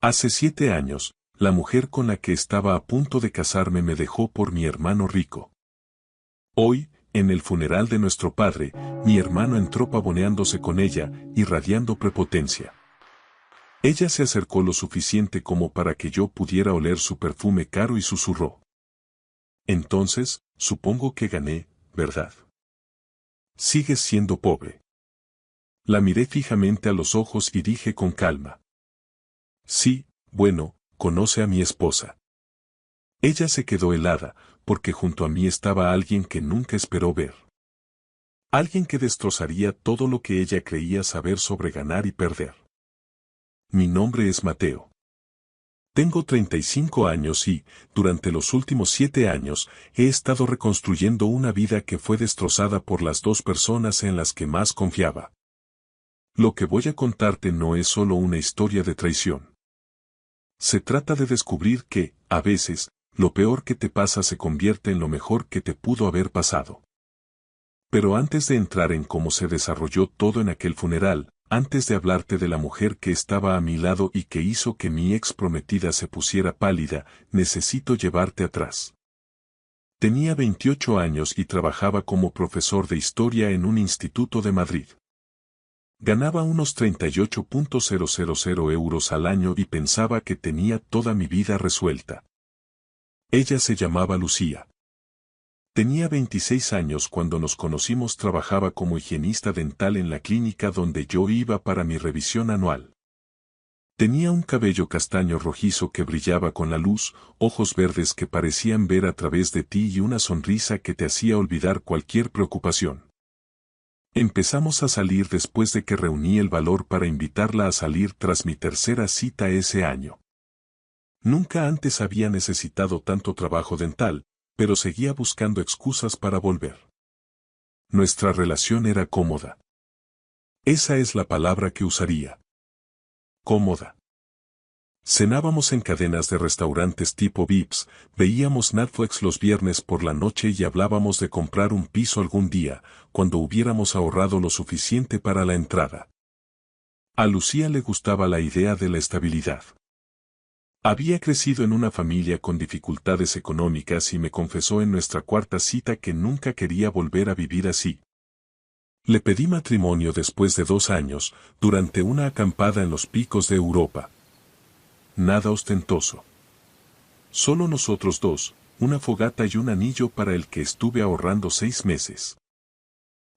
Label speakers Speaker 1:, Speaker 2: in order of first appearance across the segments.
Speaker 1: Hace 7 años, la mujer con la que estaba a punto de casarme me dejó por mi hermano rico. Hoy, en el funeral de nuestro padre, mi hermano entró pavoneándose con ella, irradiando prepotencia. Ella se acercó lo suficiente como para que yo pudiera oler su perfume caro y susurró. Entonces, supongo que gané, ¿verdad? Sigues siendo pobre. La miré fijamente a los ojos y dije con calma. Sí, bueno, conoce a mi esposa. Ella se quedó helada, porque junto a mí estaba alguien que nunca esperó ver. Alguien que destrozaría todo lo que ella creía saber sobre ganar y perder. Mi nombre es Mateo. Tengo 35 años y, durante los últimos 7 años, he estado reconstruyendo una vida que fue destrozada por las dos personas en las que más confiaba. Lo que voy a contarte no es solo una historia de traición. Se trata de descubrir que, a veces, lo peor que te pasa se convierte en lo mejor que te pudo haber pasado. Pero antes de entrar en cómo se desarrolló todo en aquel funeral, antes de hablarte de la mujer que estaba a mi lado y que hizo que mi ex prometida se pusiera pálida, necesito llevarte atrás. Tenía 28 años y trabajaba como profesor de historia en un instituto de Madrid. Ganaba unos 38.000 euros al año y pensaba que tenía toda mi vida resuelta. Ella se llamaba Lucía. Tenía 26 años cuando nos conocimos. Trabajaba como higienista dental en la clínica donde yo iba para mi revisión anual. Tenía un cabello castaño rojizo que brillaba con la luz, ojos verdes que parecían ver a través de ti y una sonrisa que te hacía olvidar cualquier preocupación. Empezamos a salir después de que reuní el valor para invitarla a salir tras mi tercera cita ese año. Nunca antes había necesitado tanto trabajo dental, pero seguía buscando excusas para volver. Nuestra relación era cómoda. Esa es la palabra que usaría. Cómoda. Cenábamos en cadenas de restaurantes tipo Vips, veíamos Netflix los viernes por la noche y hablábamos de comprar un piso algún día, cuando hubiéramos ahorrado lo suficiente para la entrada. A Lucía le gustaba la idea de la estabilidad. Había crecido en una familia con dificultades económicas y me confesó en nuestra cuarta cita que nunca quería volver a vivir así. Le pedí matrimonio después de 2 años, durante una acampada en los picos de Europa. Nada ostentoso. Solo nosotros dos, una fogata y un anillo para el que estuve ahorrando 6 meses.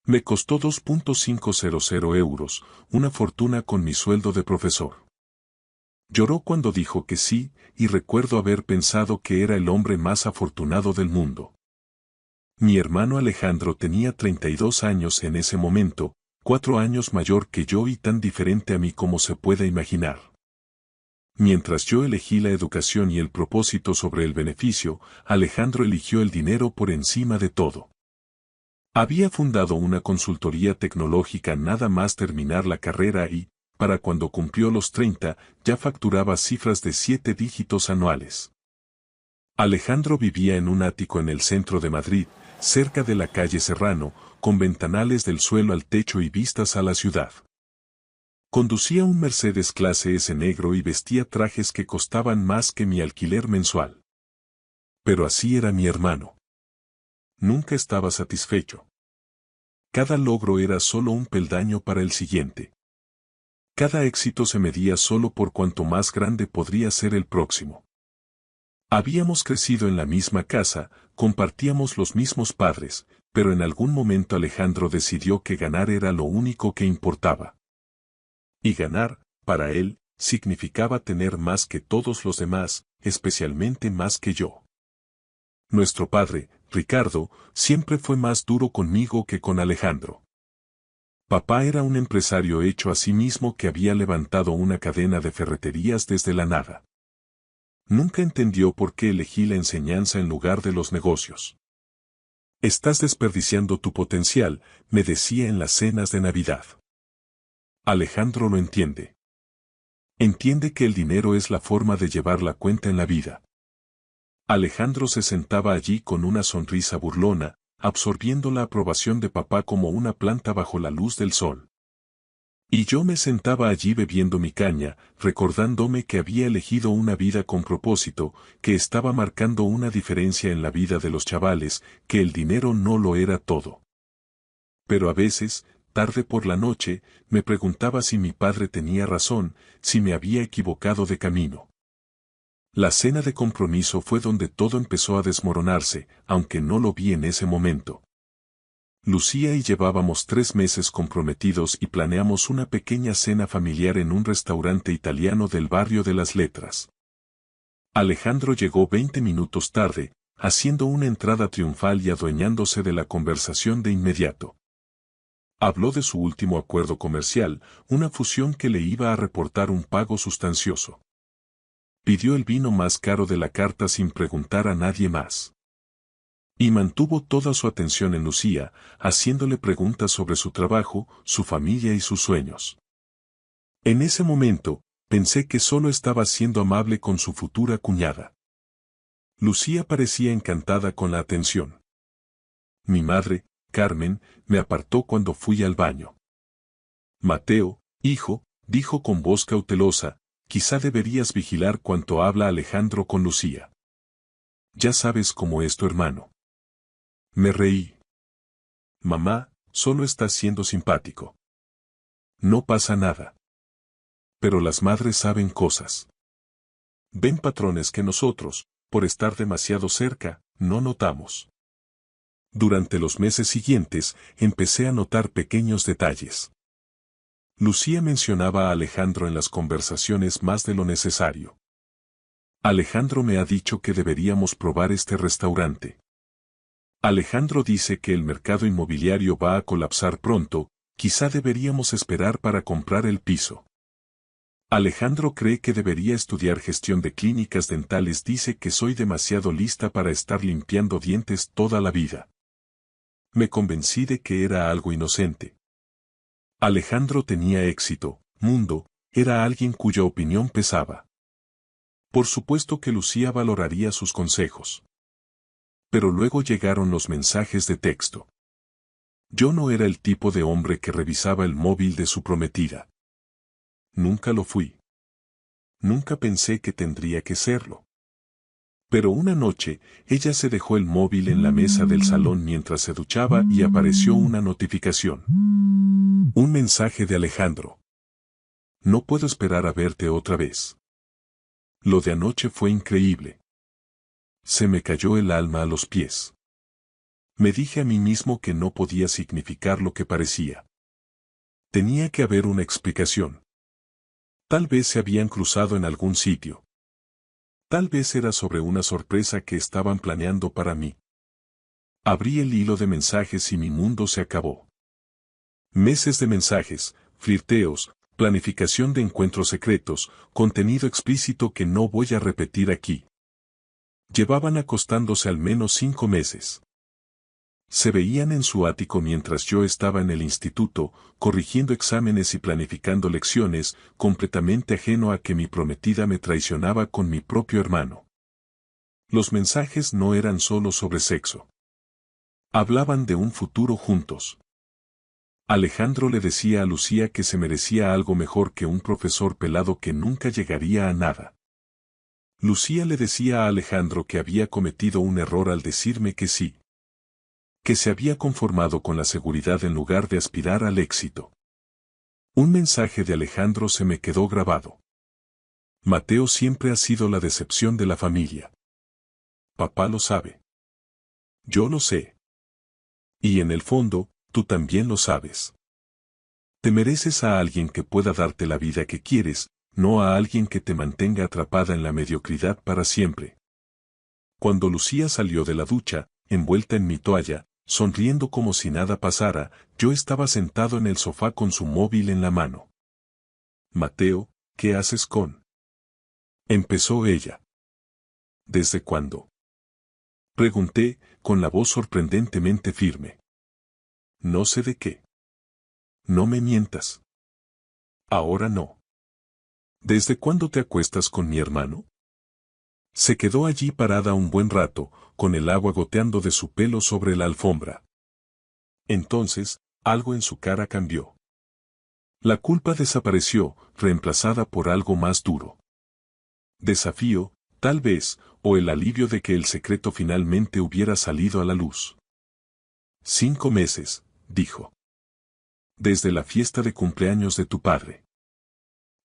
Speaker 1: Me costó 2.500 euros, una fortuna con mi sueldo de profesor. Lloró cuando dijo que sí, y recuerdo haber pensado que era el hombre más afortunado del mundo. Mi hermano Alejandro tenía 32 años en ese momento, 4 años mayor que yo y tan diferente a mí como se puede imaginar. Mientras yo elegí la educación y el propósito sobre el beneficio, Alejandro eligió el dinero por encima de todo. Había fundado una consultoría tecnológica nada más terminar la carrera y, para cuando cumplió los 30, ya facturaba cifras de 7 dígitos anuales. Alejandro vivía en un ático en el centro de Madrid, cerca de la calle Serrano, con ventanales del suelo al techo y vistas a la ciudad. Conducía un Mercedes clase S negro y vestía trajes que costaban más que mi alquiler mensual. Pero así era mi hermano. Nunca estaba satisfecho. Cada logro era solo un peldaño para el siguiente. Cada éxito se medía solo por cuanto más grande podría ser el próximo. Habíamos crecido en la misma casa, compartíamos los mismos padres, pero en algún momento Alejandro decidió que ganar era lo único que importaba. Y ganar, para él, significaba tener más que todos los demás, especialmente más que yo. Nuestro padre, Ricardo, siempre fue más duro conmigo que con Alejandro. Papá era un empresario hecho a sí mismo que había levantado una cadena de ferreterías desde la nada. Nunca entendió por qué elegí la enseñanza en lugar de los negocios. Estás desperdiciando tu potencial, me decía en las cenas de Navidad. Alejandro lo entiende. Entiende que el dinero es la forma de llevar la cuenta en la vida. Alejandro se sentaba allí con una sonrisa burlona, absorbiendo la aprobación de papá como una planta bajo la luz del sol. Y yo me sentaba allí bebiendo mi caña, recordándome que había elegido una vida con propósito, que estaba marcando una diferencia en la vida de los chavales, que el dinero no lo era todo. Pero a veces, tarde por la noche, me preguntaba si mi padre tenía razón, si me había equivocado de camino. La cena de compromiso fue donde todo empezó a desmoronarse, aunque no lo vi en ese momento. Lucía y llevábamos 3 meses comprometidos y planeamos una pequeña cena familiar en un restaurante italiano del barrio de las Letras. Alejandro llegó 20 minutos tarde, haciendo una entrada triunfal y adueñándose de la conversación de inmediato. Habló de su último acuerdo comercial, una fusión que le iba a reportar un pago sustancioso. Pidió el vino más caro de la carta sin preguntar a nadie más. Y mantuvo toda su atención en Lucía, haciéndole preguntas sobre su trabajo, su familia y sus sueños. En ese momento, pensé que solo estaba siendo amable con su futura cuñada. Lucía parecía encantada con la atención. Mi madre, Carmen, me apartó cuando fui al baño. Mateo, hijo, dijo con voz cautelosa, quizá deberías vigilar cuánto habla Alejandro con Lucía. Ya sabes cómo es tu hermano. Me reí. Mamá, solo estás siendo simpático. No pasa nada. Pero las madres saben cosas. Ven patrones que nosotros, por estar demasiado cerca, no notamos. Durante los meses siguientes, empecé a notar pequeños detalles. Lucía mencionaba a Alejandro en las conversaciones más de lo necesario. Alejandro me ha dicho que deberíamos probar este restaurante. Alejandro dice que el mercado inmobiliario va a colapsar pronto, quizá deberíamos esperar para comprar el piso. Alejandro cree que debería estudiar gestión de clínicas dentales, dice que soy demasiado lista para estar limpiando dientes toda la vida. Me convencí de que era algo inocente. Alejandro tenía éxito, mundo, era alguien cuya opinión pesaba. Por supuesto que Lucía valoraría sus consejos. Pero luego llegaron los mensajes de texto. Yo no era el tipo de hombre que revisaba el móvil de su prometida. Nunca lo fui. Nunca pensé que tendría que serlo. Pero una noche, ella se dejó el móvil en la mesa del salón mientras se duchaba y apareció una notificación. Un mensaje de Alejandro. No puedo esperar a verte otra vez. Lo de anoche fue increíble. Se me cayó el alma a los pies. Me dije a mí mismo que no podía significar lo que parecía. Tenía que haber una explicación. Tal vez se habían cruzado en algún sitio. Tal vez era sobre una sorpresa que estaban planeando para mí. Abrí el hilo de mensajes y mi mundo se acabó. Meses de mensajes, flirteos, planificación de encuentros secretos, contenido explícito que no voy a repetir aquí. Llevaban acostándose al menos 5 meses. Se veían en su ático mientras yo estaba en el instituto, corrigiendo exámenes y planificando lecciones, completamente ajeno a que mi prometida me traicionaba con mi propio hermano. Los mensajes no eran solo sobre sexo. Hablaban de un futuro juntos. Alejandro le decía a Lucía que se merecía algo mejor que un profesor pelado que nunca llegaría a nada. Lucía le decía a Alejandro que había cometido un error al decirme que sí. Que se había conformado con la seguridad en lugar de aspirar al éxito. Un mensaje de Alejandro se me quedó grabado. Mateo siempre ha sido la decepción de la familia. Papá lo sabe. Yo lo sé. Y en el fondo, tú también lo sabes. Te mereces a alguien que pueda darte la vida que quieres, no a alguien que te mantenga atrapada en la mediocridad para siempre. Cuando Lucía salió de la ducha, envuelta en mi toalla, sonriendo como si nada pasara, yo estaba sentado en el sofá con su móvil en la mano. Mateo, ¿qué haces con? Empezó ella. ¿Desde cuándo? Pregunté, con la voz sorprendentemente firme. No sé de qué. No me mientas. Ahora no. ¿Desde cuándo te acuestas con mi hermano? Se quedó allí parada un buen rato, con el agua goteando de su pelo sobre la alfombra. Entonces, algo en su cara cambió. La culpa desapareció, reemplazada por algo más duro. Desafío, tal vez, o el alivio de que el secreto finalmente hubiera salido a la luz. 5 meses, dijo. Desde la fiesta de cumpleaños de tu padre.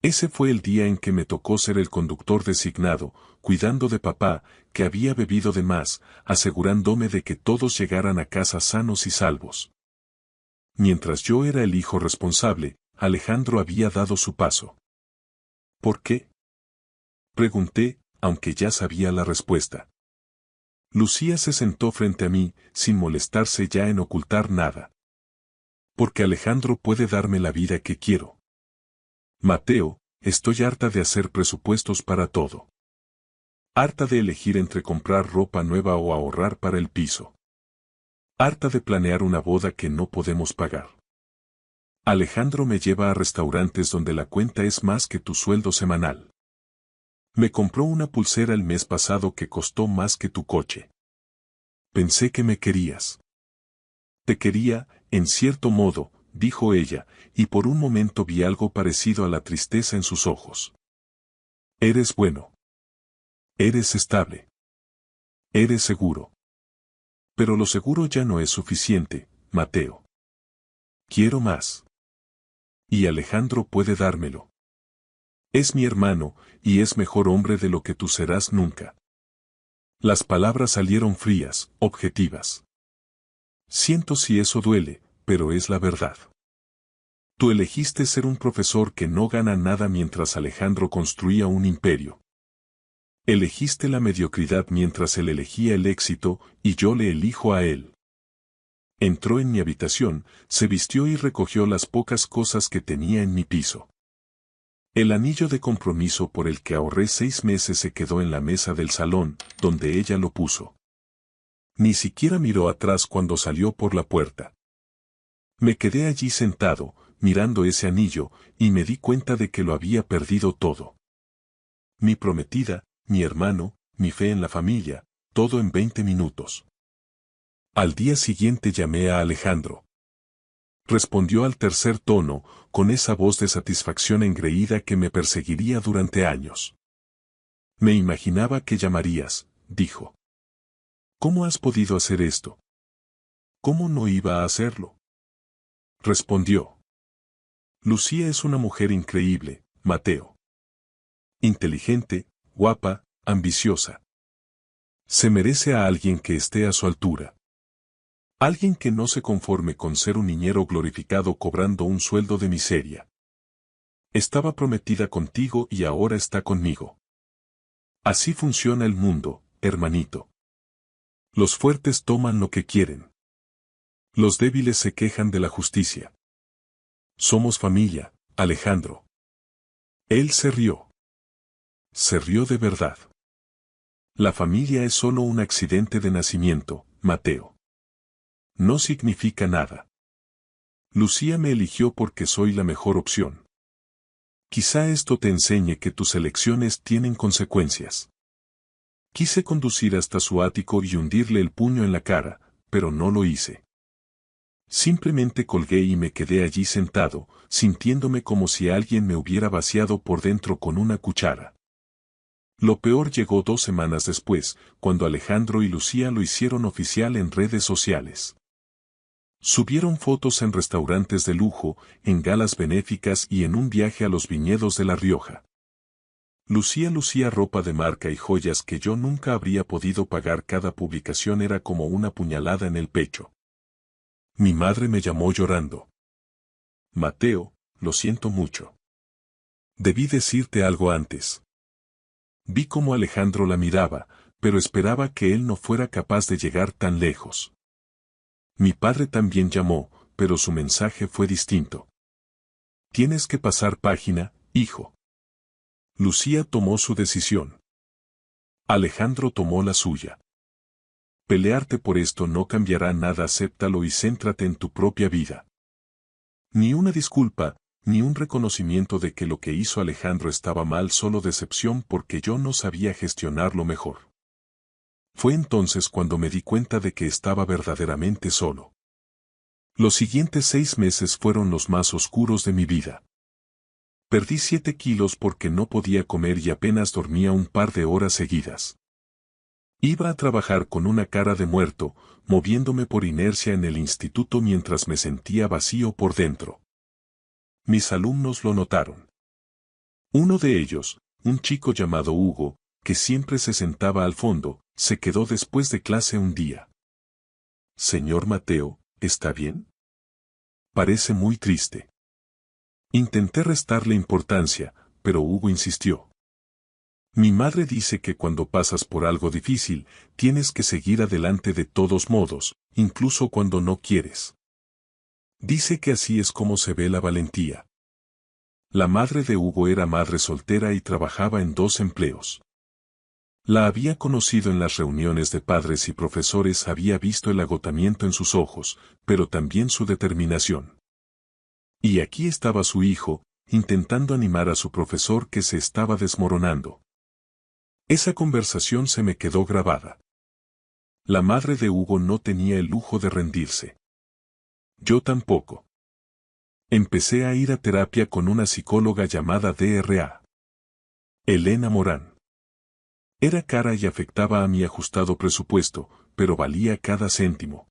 Speaker 1: Ese fue el día en que me tocó ser el conductor designado, cuidando de papá, que había bebido de más, asegurándome de que todos llegaran a casa sanos y salvos. Mientras yo era el hijo responsable, Alejandro había dado su paso. ¿Por qué? Pregunté, aunque ya sabía la respuesta. Lucía se sentó frente a mí, sin molestarse ya en ocultar nada. Porque Alejandro puede darme la vida que quiero. Mateo, estoy harta de hacer presupuestos para todo. Harta de elegir entre comprar ropa nueva o ahorrar para el piso. Harta de planear una boda que no podemos pagar. Alejandro me lleva a restaurantes donde la cuenta es más que tu sueldo semanal. Me compró una pulsera el mes pasado que costó más que tu coche. Pensé que me querías. Te quería, en cierto modo, dijo ella, y por un momento vi algo parecido a la tristeza en sus ojos. Eres bueno. Eres estable. Eres seguro. Pero lo seguro ya no es suficiente, Mateo. Quiero más. Y Alejandro puede dármelo. Es mi hermano, y es mejor hombre de lo que tú serás nunca. Las palabras salieron frías, objetivas. Siento si eso duele, pero es la verdad. Tú elegiste ser un profesor que no gana nada mientras Alejandro construía un imperio. Elegiste la mediocridad mientras él elegía el éxito, y yo le elijo a él. Entró en mi habitación, se vistió y recogió las pocas cosas que tenía en mi piso. El anillo de compromiso por el que ahorré 6 meses se quedó en la mesa del salón, donde ella lo puso. Ni siquiera miró atrás cuando salió por la puerta. Me quedé allí sentado, mirando ese anillo, y me di cuenta de que lo había perdido todo. Mi prometida, mi hermano, mi fe en la familia, todo en 20 minutos. Al día siguiente llamé a Alejandro. Respondió al tercer tono, con esa voz de satisfacción engreída que me perseguiría durante años. Me imaginaba que llamarías, dijo. ¿Cómo has podido hacer esto? ¿Cómo no iba a hacerlo? Respondió. Lucía es una mujer increíble, Mateo. Inteligente, guapa, ambiciosa. Se merece a alguien que esté a su altura. Alguien que no se conforme con ser un niñero glorificado cobrando un sueldo de miseria. Estaba prometida contigo y ahora está conmigo. Así funciona el mundo, hermanito. Los fuertes toman lo que quieren. Los débiles se quejan de la justicia. Somos familia, Alejandro. Él se rió. Se rió de verdad. La familia es solo un accidente de nacimiento, Mateo. No significa nada. Lucía me eligió porque soy la mejor opción. Quizá esto te enseñe que tus elecciones tienen consecuencias. Quise conducir hasta su ático y hundirle el puño en la cara, pero no lo hice. Simplemente colgué y me quedé allí sentado, sintiéndome como si alguien me hubiera vaciado por dentro con una cuchara. Lo peor llegó 2 semanas después, cuando Alejandro y Lucía lo hicieron oficial en redes sociales. Subieron fotos en restaurantes de lujo, en galas benéficas y en un viaje a los viñedos de La Rioja. Lucía lucía ropa de marca y joyas que yo nunca habría podido pagar. Cada publicación era como una puñalada en el pecho. Mi madre me llamó llorando. Mateo, lo siento mucho. Debí decirte algo antes. Vi cómo Alejandro la miraba, pero esperaba que él no fuera capaz de llegar tan lejos. Mi padre también llamó, pero su mensaje fue distinto. Tienes que pasar página, hijo. Lucía tomó su decisión. Alejandro tomó la suya. Pelearte por esto no cambiará nada, acéptalo y céntrate en tu propia vida. Ni una disculpa, ni un reconocimiento de que lo que hizo Alejandro estaba mal, solo decepción porque yo no sabía gestionarlo mejor. Fue entonces cuando me di cuenta de que estaba verdaderamente solo. Los siguientes 6 meses fueron los más oscuros de mi vida. Perdí 7 kilos porque no podía comer y apenas dormía un par de horas seguidas. Iba a trabajar con una cara de muerto, moviéndome por inercia en el instituto mientras me sentía vacío por dentro. Mis alumnos lo notaron. Uno de ellos, un chico llamado Hugo, que siempre se sentaba al fondo, se quedó después de clase un día. Señor Mateo, ¿está bien? Parece muy triste. Intenté restarle importancia, pero Hugo insistió. Mi madre dice que cuando pasas por algo difícil, tienes que seguir adelante de todos modos, incluso cuando no quieres. Dice que así es como se ve la valentía. La madre de Hugo era madre soltera y trabajaba en 2 empleos. La había conocido en las reuniones de padres y profesores, había visto el agotamiento en sus ojos, pero también su determinación. Y aquí estaba su hijo, intentando animar a su profesor que se estaba desmoronando. Esa conversación se me quedó grabada. La madre de Hugo no tenía el lujo de rendirse. Yo tampoco. Empecé a ir a terapia con una psicóloga llamada Dra. Elena Morán. Era cara y afectaba a mi ajustado presupuesto, pero valía cada céntimo.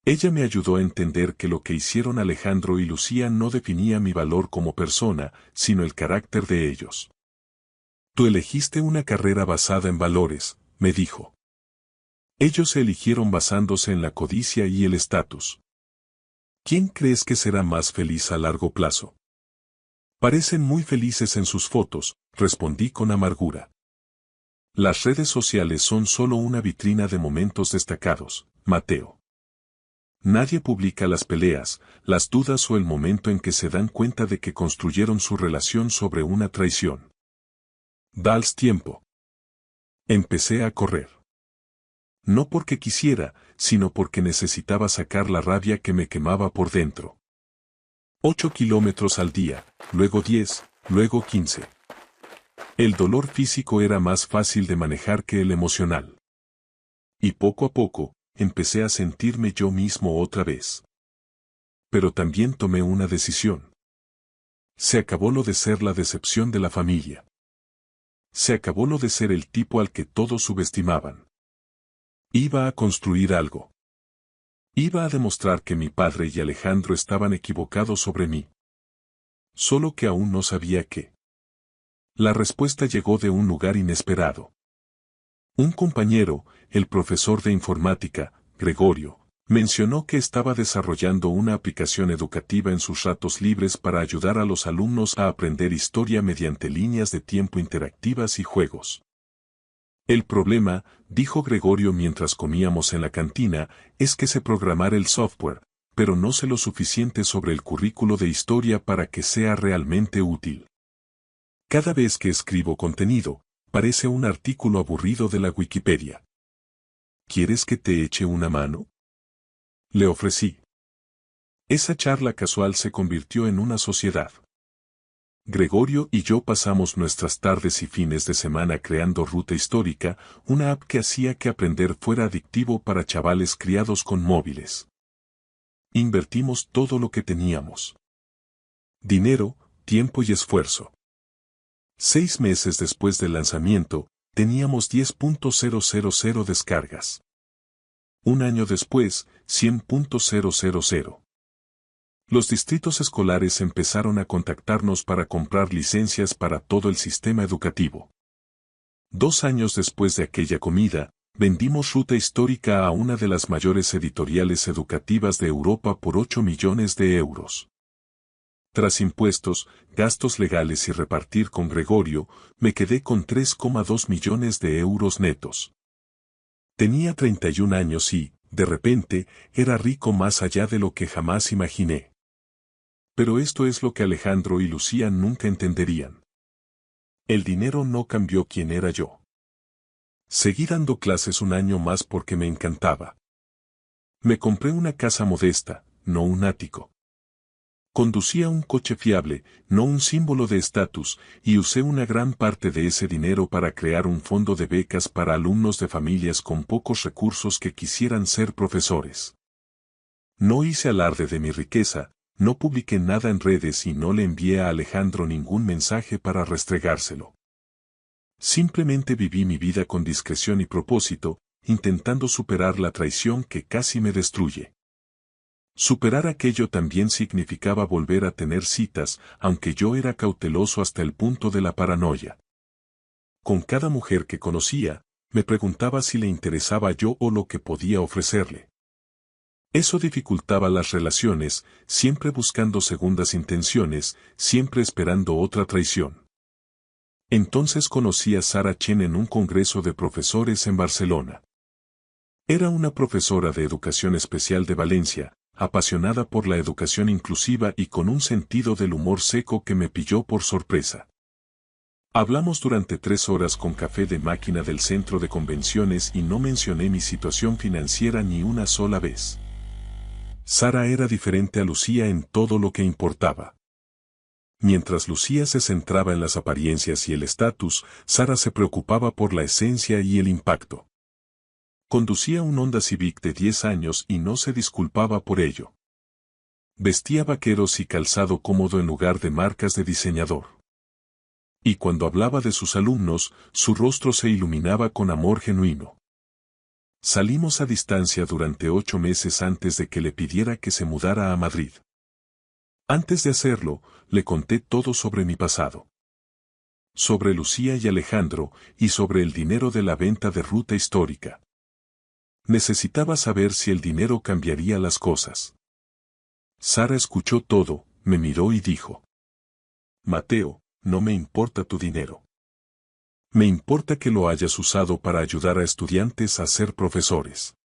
Speaker 1: Ella me ayudó a entender que lo que hicieron Alejandro y Lucía no definía mi valor como persona, sino el carácter de ellos. Tú elegiste una carrera basada en valores, me dijo. Ellos se eligieron basándose en la codicia y el estatus. ¿Quién crees que será más feliz a largo plazo? Parecen muy felices en sus fotos, respondí con amargura. Las redes sociales son solo una vitrina de momentos destacados, Mateo. Nadie publica las peleas, las dudas o el momento en que se dan cuenta de que construyeron su relación sobre una traición. Dales tiempo. Empecé a correr. No porque quisiera, sino porque necesitaba sacar la rabia que me quemaba por dentro. 8 kilómetros al día, luego 10, luego 15. El dolor físico era más fácil de manejar que el emocional. Y poco a poco, empecé a sentirme yo mismo otra vez. Pero también tomé una decisión. Se acabó lo de ser la decepción de la familia. Se acabó lo de ser el tipo al que todos subestimaban. Iba a construir algo. Iba a demostrar que mi padre y Alejandro estaban equivocados sobre mí. Solo que aún no sabía qué. La respuesta llegó de un lugar inesperado. Un compañero, el profesor de informática, Gregorio, mencionó que estaba desarrollando una aplicación educativa en sus ratos libres para ayudar a los alumnos a aprender historia mediante líneas de tiempo interactivas y juegos. El problema, dijo Gregorio mientras comíamos en la cantina, es que sé programar el software, pero no sé lo suficiente sobre el currículo de historia para que sea realmente útil. Cada vez que escribo contenido, parece un artículo aburrido de la Wikipedia. ¿Quieres que te eche una mano? Le ofrecí. Esa charla casual se convirtió en una sociedad. Gregorio y yo pasamos nuestras tardes y fines de semana creando Ruta Histórica, una app que hacía que aprender fuera adictivo para chavales criados con móviles. Invertimos todo lo que teníamos. Dinero, tiempo y esfuerzo. 6 meses después del lanzamiento, teníamos 10.000 descargas. Un año después, 100.000. Los distritos escolares empezaron a contactarnos para comprar licencias para todo el sistema educativo. 2 años después de aquella comida, vendimos Ruta Histórica a una de las mayores editoriales educativas de Europa por 8 millones de euros. Tras impuestos, gastos legales y repartir con Gregorio, me quedé con 3,2 millones de euros netos. Tenía 31 años y, de repente, era rico más allá de lo que jamás imaginé. Pero esto es lo que Alejandro y Lucía nunca entenderían. El dinero no cambió quién era yo. Seguí dando clases un año más porque me encantaba. Me compré una casa modesta, no un ático. Conducía un coche fiable, no un símbolo de estatus, y usé una gran parte de ese dinero para crear un fondo de becas para alumnos de familias con pocos recursos que quisieran ser profesores. No hice alarde de mi riqueza, no publiqué nada en redes y no le envié a Alejandro ningún mensaje para restregárselo. Simplemente viví mi vida con discreción y propósito, intentando superar la traición que casi me destruye. Superar aquello también significaba volver a tener citas, aunque yo era cauteloso hasta el punto de la paranoia. Con cada mujer que conocía, me preguntaba si le interesaba yo o lo que podía ofrecerle. Eso dificultaba las relaciones, siempre buscando segundas intenciones, siempre esperando otra traición. Entonces conocí a Sara Chen en un congreso de profesores en Barcelona. Era una profesora de educación especial de Valencia, apasionada por la educación inclusiva y con un sentido del humor seco que me pilló por sorpresa. Hablamos durante 3 horas con café de máquina del centro de convenciones y no mencioné mi situación financiera ni una sola vez. Sara era diferente a Lucía en todo lo que importaba. Mientras Lucía se centraba en las apariencias y el estatus, Sara se preocupaba por la esencia y el impacto. Conducía un Honda Civic de 10 años y no se disculpaba por ello. Vestía vaqueros y calzado cómodo en lugar de marcas de diseñador. Y cuando hablaba de sus alumnos, su rostro se iluminaba con amor genuino. Salimos a distancia durante 8 meses antes de que le pidiera que se mudara a Madrid. Antes de hacerlo, le conté todo sobre mi pasado. Sobre Lucía y Alejandro, y sobre el dinero de la venta de ruta histórica. Necesitaba saber si el dinero cambiaría las cosas. Sara escuchó todo, me miró y dijo: Mateo, no me importa tu dinero. Me importa que lo hayas usado para ayudar a estudiantes a ser profesores.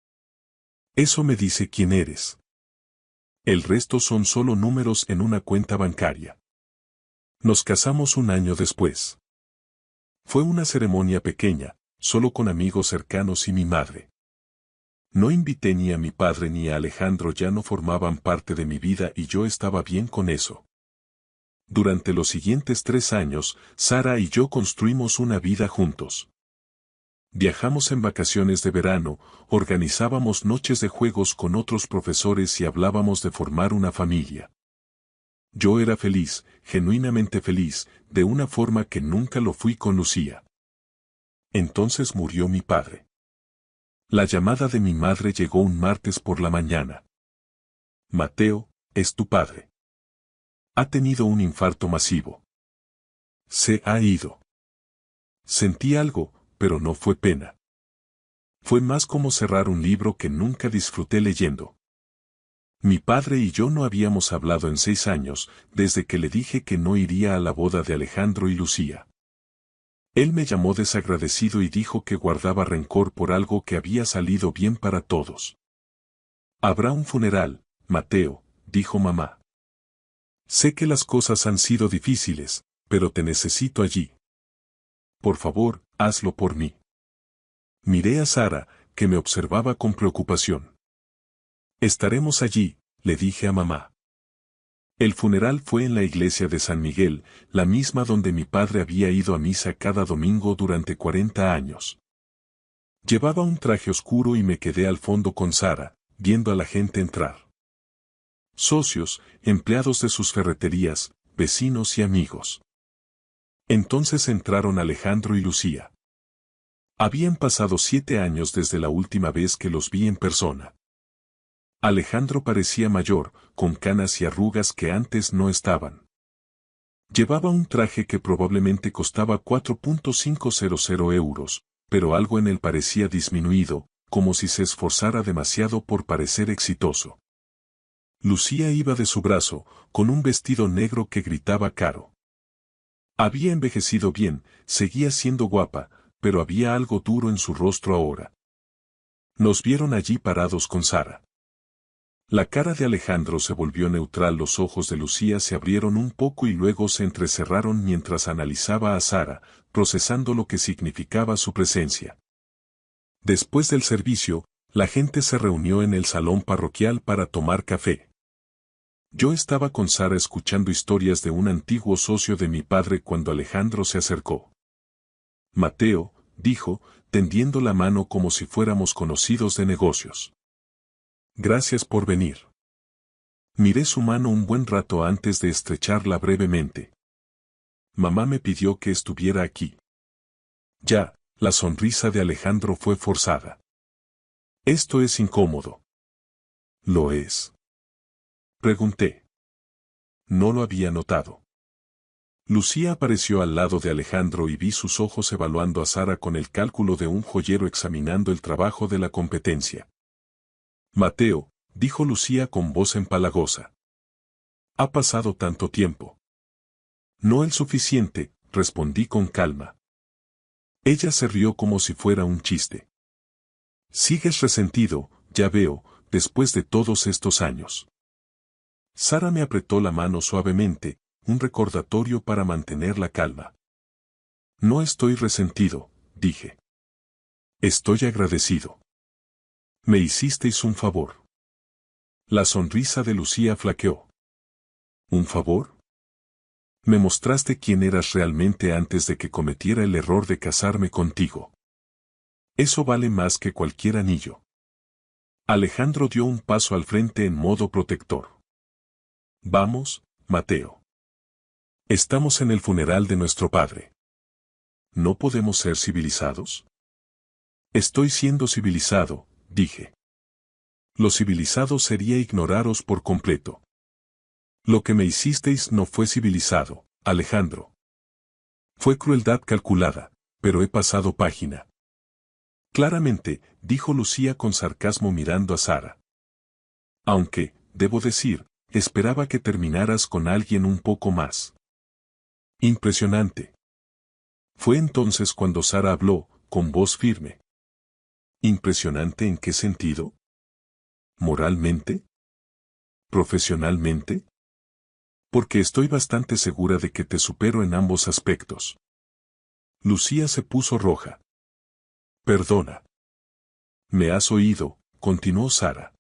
Speaker 1: Eso me dice quién eres. El resto son solo números en una cuenta bancaria. Nos casamos un año después. Fue una ceremonia pequeña, solo con amigos cercanos y mi madre. No invité ni a mi padre ni a Alejandro, ya no formaban parte de mi vida y yo estaba bien con eso. Durante los siguientes 3 años, Sara y yo construimos una vida juntos. Viajamos en vacaciones de verano, organizábamos noches de juegos con otros profesores y hablábamos de formar una familia. Yo era feliz, genuinamente feliz, de una forma que nunca lo fui con Lucía. Entonces murió mi padre. La llamada de mi madre llegó un martes por la mañana. Mateo, es tu padre. Ha tenido un infarto masivo. Se ha ido. Sentí algo, pero no fue pena. Fue más como cerrar un libro que nunca disfruté leyendo. Mi padre y yo no habíamos hablado en 6 años, desde que le dije que no iría a la boda de Alejandro y Lucía. Él me llamó desagradecido y dijo que guardaba rencor por algo que había salido bien para todos. Habrá un funeral, Mateo, dijo mamá. Sé que las cosas han sido difíciles, pero te necesito allí. Por favor, hazlo por mí. Miré a Sara, que me observaba con preocupación. Estaremos allí, le dije a mamá. El funeral fue en la iglesia de San Miguel, la misma donde mi padre había ido a misa cada domingo durante 40 años. Llevaba un traje oscuro y me quedé al fondo con Sara, viendo a la gente entrar. Socios, empleados de sus ferreterías, vecinos y amigos. Entonces entraron Alejandro y Lucía. Habían pasado 7 años desde la última vez que los vi en persona. Alejandro parecía mayor, con canas y arrugas que antes no estaban. Llevaba un traje que probablemente costaba 4.500 euros, pero algo en él parecía disminuido, como si se esforzara demasiado por parecer exitoso. Lucía iba de su brazo, con un vestido negro que gritaba caro. Había envejecido bien, seguía siendo guapa, pero había algo duro en su rostro ahora. Nos vieron allí parados con Sara. La cara de Alejandro se volvió neutral, los ojos de Lucía se abrieron un poco y luego se entrecerraron mientras analizaba a Sara, procesando lo que significaba su presencia. Después del servicio, la gente se reunió en el salón parroquial para tomar café. Yo estaba con Sara escuchando historias de un antiguo socio de mi padre cuando Alejandro se acercó. Mateo, dijo, tendiendo la mano como si fuéramos conocidos de negocios. Gracias por venir. Miré su mano un buen rato antes de estrecharla brevemente. Mamá me pidió que estuviera aquí. Ya, la sonrisa de Alejandro fue forzada. Esto es incómodo. ¿Lo es? Pregunté. No lo había notado. Lucía apareció al lado de Alejandro y vi sus ojos evaluando a Sara con el cálculo de un joyero examinando el trabajo de la competencia. Mateo, dijo Lucía con voz empalagosa. Ha pasado tanto tiempo. No el suficiente, respondí con calma. Ella se rió como si fuera un chiste. Sigues resentido, ya veo, después de todos estos años. Sara me apretó la mano suavemente, un recordatorio para mantener la calma. No estoy resentido, dije. Estoy agradecido. Me hicisteis un favor. La sonrisa de Lucía flaqueó. ¿Un favor? Me mostraste quién eras realmente antes de que cometiera el error de casarme contigo. Eso vale más que cualquier anillo. Alejandro dio un paso al frente en modo protector. Vamos, Mateo. Estamos en el funeral de nuestro padre. ¿No podemos ser civilizados? Estoy siendo civilizado, dije. Lo civilizado sería ignoraros por completo. Lo que me hicisteis no fue civilizado, Alejandro. Fue crueldad calculada, pero he pasado página. Claramente, dijo Lucía con sarcasmo mirando a Sara. Aunque, debo decir, esperaba que terminaras con alguien un poco más. Impresionante. Fue entonces cuando Sara habló, con voz firme. ¿Impresionante en qué sentido? ¿Moralmente? ¿Profesionalmente? Porque estoy bastante segura de que te supero en ambos aspectos. Lucía se puso roja. Perdona. Me has oído, continuó Sara.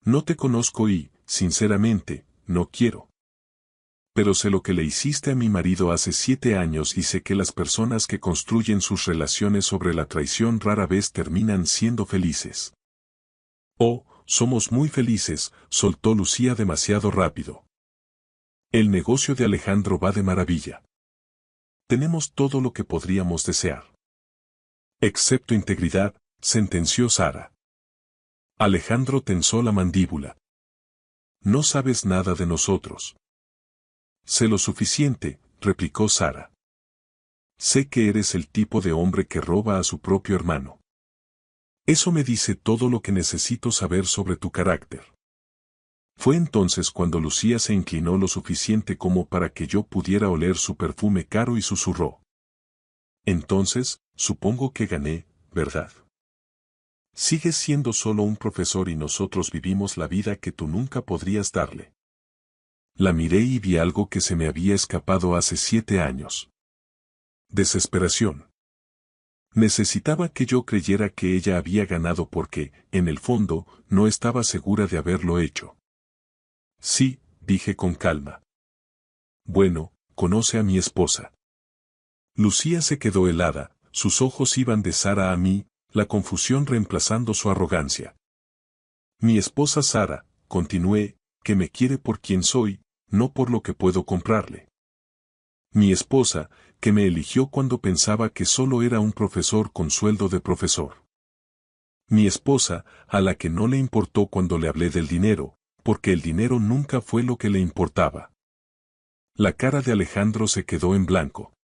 Speaker 1: No te conozco y, sinceramente, no quiero. Pero sé lo que le hiciste a mi marido hace 7 años y sé que las personas que construyen sus relaciones sobre la traición rara vez terminan siendo felices. Oh, somos muy felices, soltó Lucía demasiado rápido. El negocio de Alejandro va de maravilla. Tenemos todo lo que podríamos desear. Excepto integridad, sentenció Sara. Alejandro tensó la mandíbula. No sabes nada de nosotros. Sé lo suficiente, replicó Sara. Sé que eres el tipo de hombre que roba a su propio hermano. Eso me dice todo lo que necesito saber sobre tu carácter. Fue entonces cuando Lucía se inclinó lo suficiente como para que yo pudiera oler su perfume caro y susurró. Entonces, supongo que gané, ¿verdad? Sigues siendo solo un profesor y nosotros vivimos la vida que tú nunca podrías darle. La miré y vi algo que se me había escapado hace 7 años. Desesperación. Necesitaba que yo creyera que ella había ganado porque, en el fondo, no estaba segura de haberlo hecho. Sí, dije con calma. Bueno, conoce a mi esposa. Lucía se quedó helada, sus ojos iban de Sara a mí, la confusión reemplazando su arrogancia. Mi esposa Sara, continué, que me quiere por quien soy, no por lo que puedo comprarle. Mi esposa, que me eligió cuando pensaba que solo era un profesor con sueldo de profesor. Mi esposa, a la que no le importó cuando le hablé del dinero, porque el dinero nunca fue lo que le importaba. La cara de Alejandro se quedó en blanco.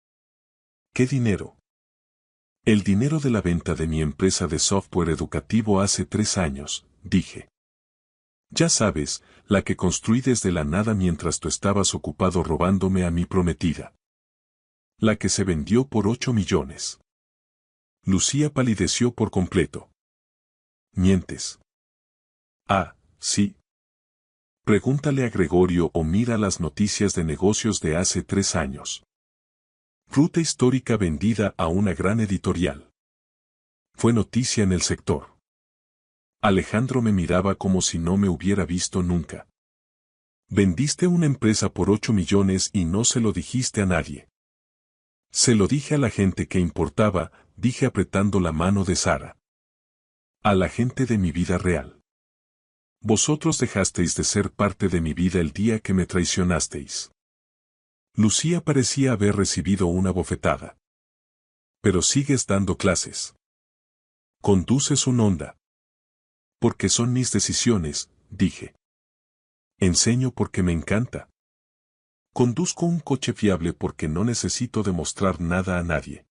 Speaker 1: ¿Qué dinero? El dinero de la venta de mi empresa de software educativo hace 3 años, dije. Ya sabes, la que construí desde la nada mientras tú estabas ocupado robándome a mi prometida. La que se vendió por 8 millones. Lucía palideció por completo. Mientes. Ah, sí. Pregúntale a Gregorio o mira las noticias de negocios de hace 3 años. Ruta histórica vendida a una gran editorial. Fue noticia en el sector. Alejandro me miraba como si no me hubiera visto nunca. Vendiste una empresa por 8 millones y no se lo dijiste a nadie. Se lo dije a la gente que importaba, dije apretando la mano de Sara. A la gente de mi vida real. Vosotros dejasteis de ser parte de mi vida el día que me traicionasteis. Lucía parecía haber recibido una bofetada. Pero sigues dando clases. Conduces un Honda. Porque son mis decisiones, dije. Enseño porque me encanta. Conduzco un coche fiable porque no necesito demostrar nada a nadie.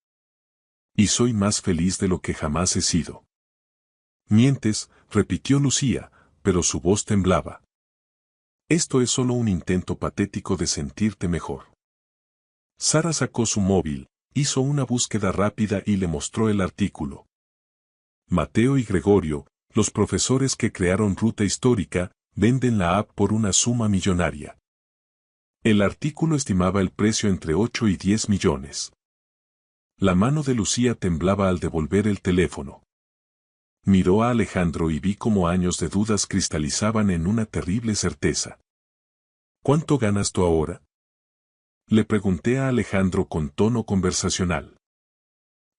Speaker 1: Y soy más feliz de lo que jamás he sido. Mientes, repitió Lucía, pero su voz temblaba. Esto es solo un intento patético de sentirte mejor. Sara sacó su móvil, hizo una búsqueda rápida y le mostró el artículo. Mateo y Gregorio, los profesores que crearon Ruta Histórica, venden la app por una suma millonaria. El artículo estimaba el precio entre 8 y 10 millones. La mano de Lucía temblaba al devolver el teléfono. Miró a Alejandro y vi cómo años de dudas cristalizaban en una terrible certeza. ¿Cuánto ganas tú ahora? Le pregunté a Alejandro con tono conversacional.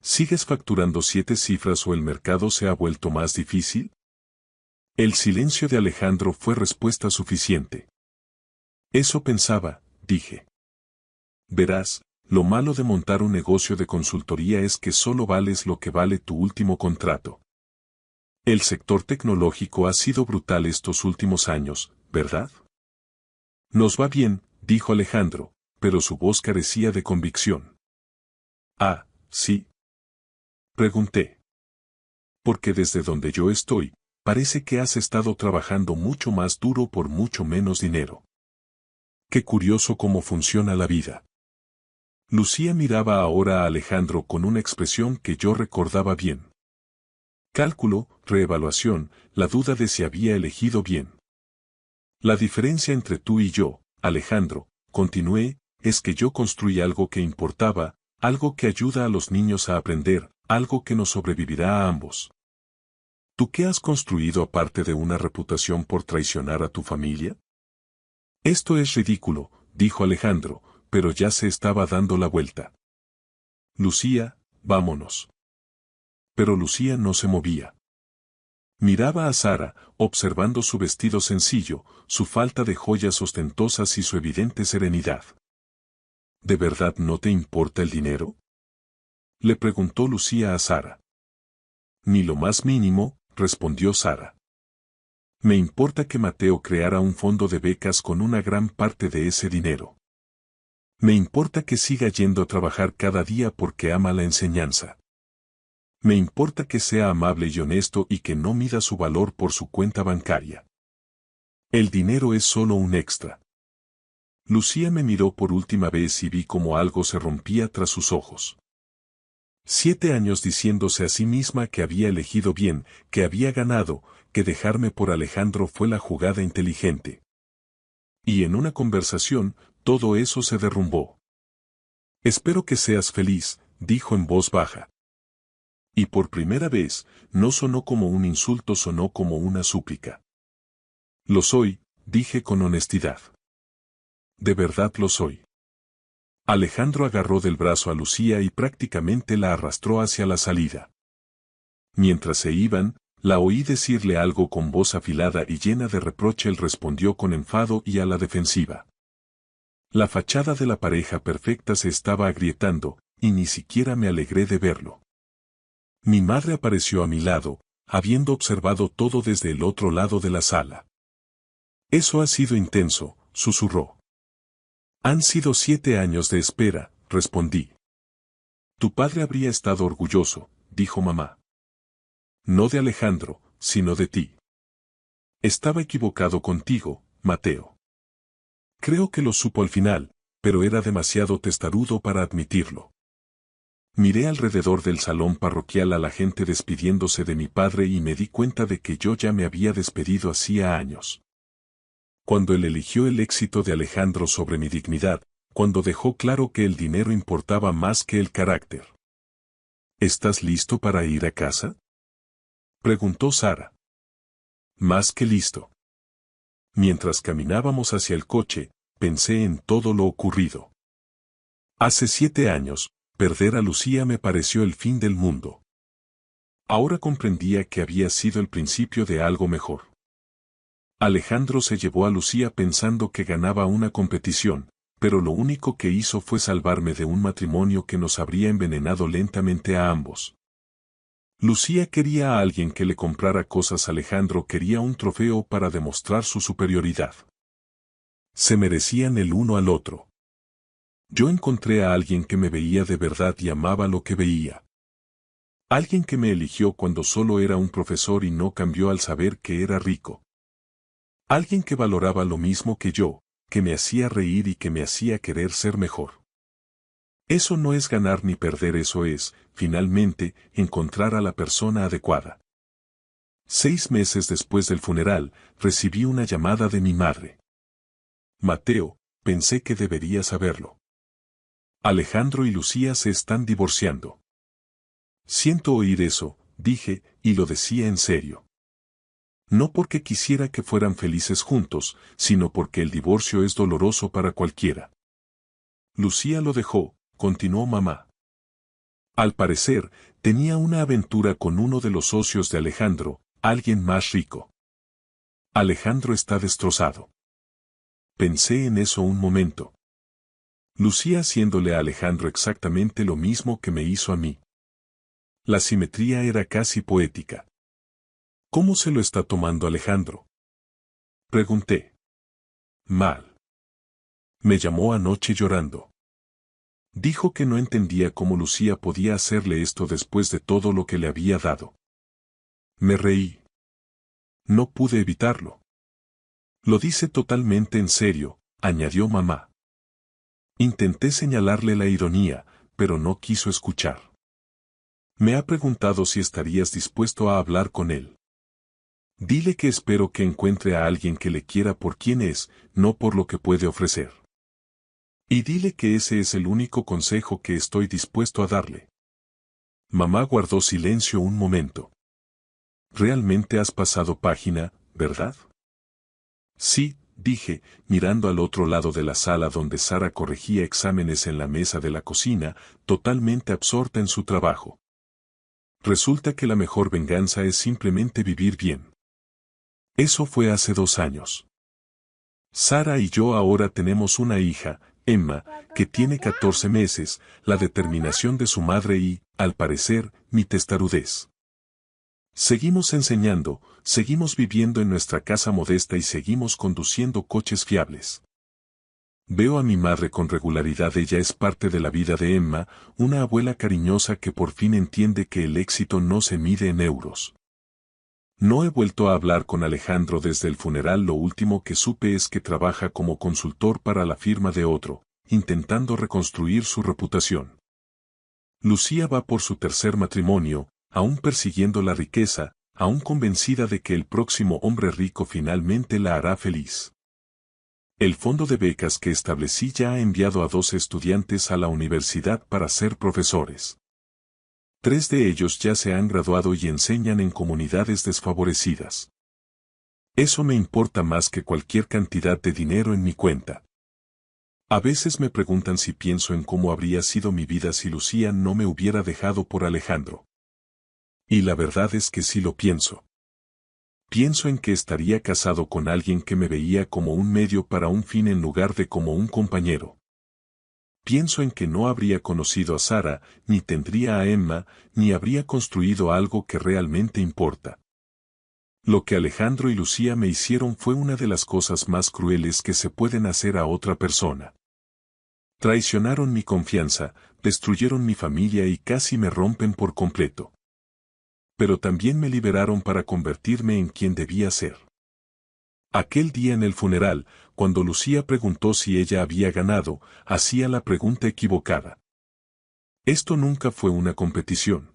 Speaker 1: ¿Sigues facturando 7 cifras o el mercado se ha vuelto más difícil? El silencio de Alejandro fue respuesta suficiente. Eso pensaba, dije. Verás, lo malo de montar un negocio de consultoría es que solo vales lo que vale tu último contrato. El sector tecnológico ha sido brutal estos últimos años, ¿verdad? Nos va bien, dijo Alejandro, pero su voz carecía de convicción. Ah, sí. Pregunté. Porque desde donde yo estoy, parece que has estado trabajando mucho más duro por mucho menos dinero. Qué curioso cómo funciona la vida. Lucía miraba ahora a Alejandro con una expresión que yo recordaba bien. Cálculo, reevaluación, la duda de si había elegido bien. La diferencia entre tú y yo, Alejandro, continué, es que yo construí algo que importaba, algo que ayuda a los niños a aprender, algo que nos sobrevivirá a ambos. ¿Tú qué has construido aparte de una reputación por traicionar a tu familia? Esto es ridículo, dijo Alejandro, pero ya se estaba dando la vuelta. Lucía, vámonos. Pero Lucía no se movía. Miraba a Sara, observando su vestido sencillo, su falta de joyas ostentosas y su evidente serenidad. ¿De verdad no te importa el dinero? Le preguntó Lucía a Sara. Ni lo más mínimo, respondió Sara. Me importa que Mateo creara un fondo de becas con una gran parte de ese dinero. Me importa que siga yendo a trabajar cada día porque ama la enseñanza. Me importa que sea amable y honesto y que no mida su valor por su cuenta bancaria. El dinero es solo un extra. Lucía me miró por última vez y vi cómo algo se rompía tras sus ojos. 7 años diciéndose a sí misma que había elegido bien, que había ganado, que dejarme por Alejandro fue la jugada inteligente. Y en una conversación, todo eso se derrumbó. Espero que seas feliz, dijo en voz baja. Y por primera vez, no sonó como un insulto, sonó como una súplica. Lo soy, dije con honestidad. De verdad lo soy. Alejandro agarró del brazo a Lucía y prácticamente la arrastró hacia la salida. Mientras se iban, la oí decirle algo con voz afilada y llena de reproche. Él respondió con enfado y a la defensiva. La fachada de la pareja perfecta se estaba agrietando, y ni siquiera me alegré de verlo. Mi madre apareció a mi lado, habiendo observado todo desde el otro lado de la sala. Eso ha sido intenso, susurró. Han sido 7 años de espera, respondí. Tu padre habría estado orgulloso, dijo mamá. No de Alejandro, sino de ti. Estaba equivocado contigo, Mateo. Creo que lo supo al final, pero era demasiado testarudo para admitirlo. Miré alrededor del salón parroquial a la gente despidiéndose de mi padre y me di cuenta de que yo ya me había despedido hacía años. Cuando él eligió el éxito de Alejandro sobre mi dignidad, cuando dejó claro que el dinero importaba más que el carácter. ¿Estás listo para ir a casa? Preguntó Sara. Más que listo. Mientras caminábamos hacia el coche, pensé en todo lo ocurrido. Hace 7 años, perder a Lucía me pareció el fin del mundo. Ahora comprendía que había sido el principio de algo mejor. Alejandro se llevó a Lucía pensando que ganaba una competición, pero lo único que hizo fue salvarme de un matrimonio que nos habría envenenado lentamente a ambos. Lucía quería a alguien que le comprara cosas, Alejandro quería un trofeo para demostrar su superioridad. Se merecían el uno al otro. Yo encontré a alguien que me veía de verdad y amaba lo que veía. Alguien que me eligió cuando solo era un profesor y no cambió al saber que era rico. Alguien que valoraba lo mismo que yo, que me hacía reír y que me hacía querer ser mejor. Eso no es ganar ni perder, eso es, finalmente, encontrar a la persona adecuada. 6 meses después del funeral, recibí una llamada de mi madre. Mateo, pensé que deberías saberlo. Alejandro y Lucía se están divorciando. Siento oír eso, dije, y lo decía en serio. No porque quisiera que fueran felices juntos, sino porque el divorcio es doloroso para cualquiera. Lucía lo dejó, continuó mamá. Al parecer, tenía una aventura con uno de los socios de Alejandro, alguien más rico. Alejandro está destrozado. Pensé en eso un momento. Lucía haciéndole a Alejandro exactamente lo mismo que me hizo a mí. La simetría era casi poética. ¿Cómo se lo está tomando Alejandro? Pregunté. Mal. Me llamó anoche llorando. Dijo que no entendía cómo Lucía podía hacerle esto después de todo lo que le había dado. Me reí. No pude evitarlo. Lo dice totalmente en serio, añadió mamá. Intenté señalarle la ironía, pero no quiso escuchar. Me ha preguntado si estarías dispuesto a hablar con él. Dile que espero que encuentre a alguien que le quiera por quien es, no por lo que puede ofrecer. Y dile que ese es el único consejo que estoy dispuesto a darle. Mamá guardó silencio un momento. Realmente has pasado página, ¿verdad? Sí, dije, mirando al otro lado de la sala donde Sara corregía exámenes en la mesa de la cocina, totalmente absorta en su trabajo. Resulta que la mejor venganza es simplemente vivir bien. Eso fue hace 2 años. Sara y yo ahora tenemos una hija, Emma, que tiene 14 meses, la determinación de su madre y, al parecer, mi testarudez. Seguimos enseñando, seguimos viviendo en nuestra casa modesta y seguimos conduciendo coches fiables. Veo a mi madre con regularidad, ella es parte de la vida de Emma, una abuela cariñosa que por fin entiende que el éxito no se mide en euros. No he vuelto a hablar con Alejandro desde el funeral, lo último que supe es que trabaja como consultor para la firma de otro, intentando reconstruir su reputación. Lucía va por su 3er matrimonio, aún persiguiendo la riqueza, aún convencida de que el próximo hombre rico finalmente la hará feliz. El fondo de becas que establecí ya ha enviado a 12 estudiantes a la universidad para ser profesores. 3 de ellos ya se han graduado y enseñan en comunidades desfavorecidas. Eso me importa más que cualquier cantidad de dinero en mi cuenta. A veces me preguntan si pienso en cómo habría sido mi vida si Lucía no me hubiera dejado por Alejandro. Y la verdad es que sí lo pienso. Pienso en que estaría casado con alguien que me veía como un medio para un fin en lugar de como un compañero. Pienso en que no habría conocido a Sara, ni tendría a Emma, ni habría construido algo que realmente importa. Lo que Alejandro y Lucía me hicieron fue una de las cosas más crueles que se pueden hacer a otra persona. Traicionaron mi confianza, destruyeron mi familia y casi me rompen por completo. Pero también me liberaron para convertirme en quien debía ser. Aquel día en el funeral, cuando Lucía preguntó si ella había ganado, hacía la pregunta equivocada. Esto nunca fue una competición.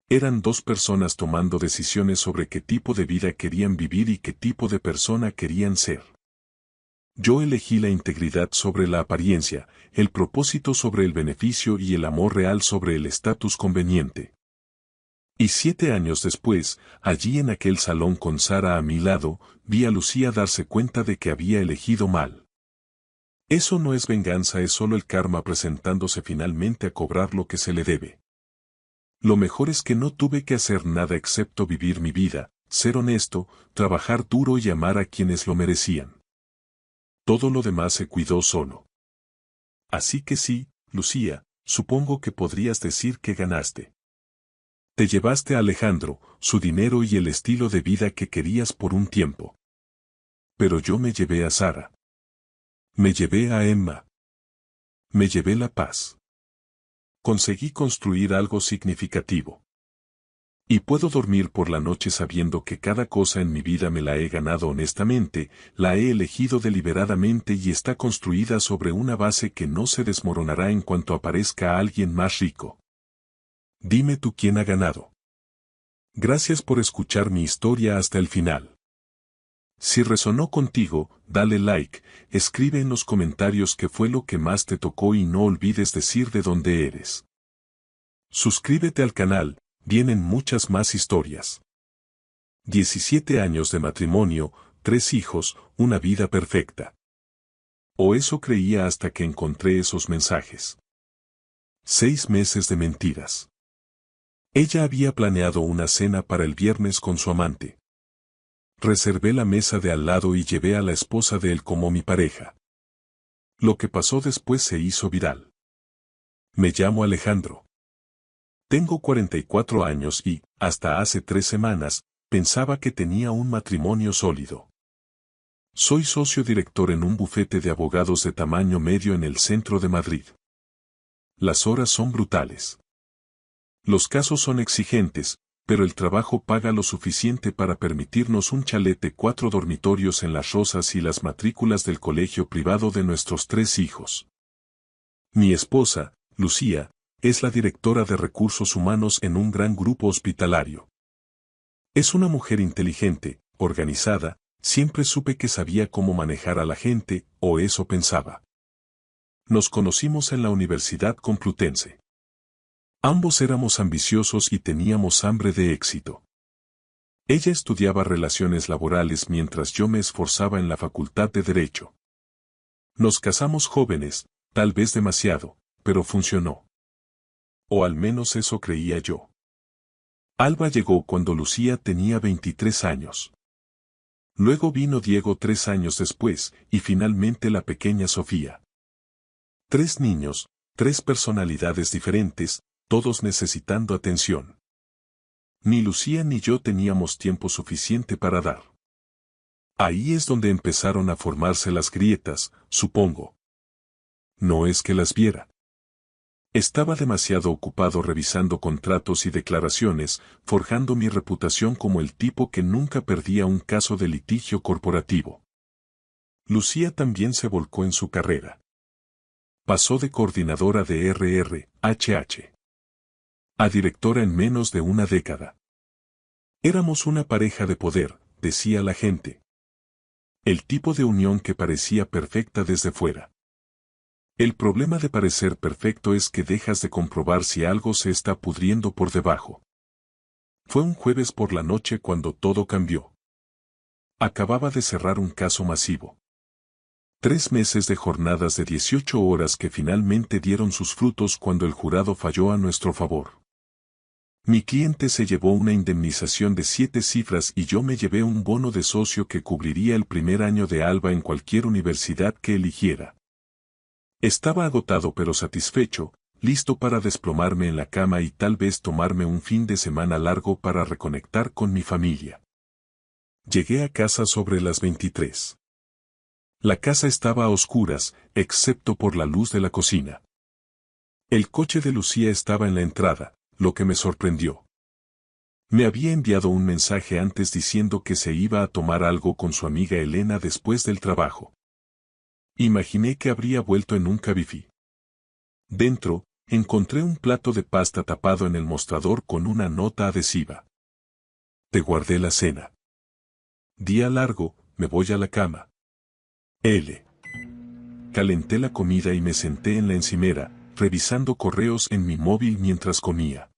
Speaker 1: Eran 2 personas tomando decisiones sobre qué tipo de vida querían vivir y qué tipo de persona querían ser. Yo elegí la integridad sobre la apariencia, el propósito sobre el beneficio y el amor real sobre el estatus conveniente. Y 7 años después, allí en aquel salón con Sara a mi lado, vi a Lucía darse cuenta de que había elegido mal. Eso no es venganza, es solo el karma presentándose finalmente a cobrar lo que se le debe. Lo mejor es que no tuve que hacer nada excepto vivir mi vida, ser honesto, trabajar duro y amar a quienes lo merecían. Todo lo demás se cuidó solo. Así que sí, Lucía, supongo que podrías decir que ganaste. Te llevaste a Alejandro, su dinero y el estilo de vida que querías por un tiempo. Pero yo me llevé a Sara. Me llevé a Emma. Me llevé la paz. Conseguí construir algo significativo. Y puedo dormir por la noche sabiendo que cada cosa en mi vida me la he ganado honestamente, la he elegido deliberadamente y está construida sobre una base que no se desmoronará en cuanto aparezca alguien más rico. Dime tú quién ha ganado. Gracias por escuchar mi historia hasta el final. Si resonó contigo, dale like, escribe en los comentarios qué fue lo que más te tocó y no olvides decir de dónde eres. Suscríbete al canal, vienen muchas más historias. 17 años de matrimonio, 3 hijos, una vida perfecta. O eso creía hasta que encontré esos mensajes. 6 meses de mentiras. Ella había planeado una cena para el viernes con su amante. Reservé la mesa de al lado y llevé a la esposa de él como mi pareja. Lo que pasó después se hizo viral. Me llamo Alejandro. Tengo 44 años y, hasta hace 3 semanas, pensaba que tenía un matrimonio sólido. Soy socio director en un bufete de abogados de tamaño medio en el centro de Madrid. Las horas son brutales. Los casos son exigentes, pero el trabajo paga lo suficiente para permitirnos un chalet de 4 dormitorios en Las Rozas y las matrículas del colegio privado de nuestros 3 hijos. Mi esposa, Lucía, es la directora de recursos humanos en un gran grupo hospitalario. Es una mujer inteligente, organizada, siempre supe que sabía cómo manejar a la gente, o eso pensaba. Nos conocimos en la Universidad Complutense. Ambos éramos ambiciosos y teníamos hambre de éxito. Ella estudiaba relaciones laborales mientras yo me esforzaba en la Facultad de Derecho. Nos casamos jóvenes, tal vez demasiado, pero funcionó. O al menos eso creía yo. Alba llegó cuando Lucía tenía 23 años. Luego vino Diego 3 años después, y finalmente la pequeña Sofía. 3 niños, 3 personalidades diferentes, todos necesitando atención. Ni Lucía ni yo teníamos tiempo suficiente para dar. Ahí es donde empezaron a formarse las grietas, supongo. No es que las viera. Estaba demasiado ocupado revisando contratos y declaraciones, forjando mi reputación como el tipo que nunca perdía un caso de litigio corporativo. Lucía también se volcó en su carrera. Pasó de coordinadora de RRHH a directora en menos de una década. Éramos una pareja de poder, decía la gente. El tipo de unión que parecía perfecta desde fuera. El problema de parecer perfecto es que dejas de comprobar si algo se está pudriendo por debajo. Fue un jueves por la noche cuando todo cambió. Acababa de cerrar un caso masivo. 3 meses de jornadas de 18 horas que finalmente dieron sus frutos cuando el jurado falló a nuestro favor. Mi cliente se llevó una indemnización de 7 cifras y yo me llevé un bono de socio que cubriría el primer año de Alba en cualquier universidad que eligiera. Estaba agotado pero satisfecho, listo para desplomarme en la cama y tal vez tomarme un fin de semana largo para reconectar con mi familia. Llegué a casa sobre las 23. La casa estaba a oscuras, excepto por la luz de la cocina. El coche de Lucía estaba en la entrada, lo que me sorprendió. Me había enviado un mensaje antes diciendo que se iba a tomar algo con su amiga Elena después del trabajo. Imaginé que habría vuelto en un Cabify. Dentro, encontré un plato de pasta tapado en el mostrador con una nota adhesiva. Te guardé la cena. Día largo, me voy a la cama. L. Calenté la comida y me senté en la encimera, revisando correos en mi móvil mientras comía.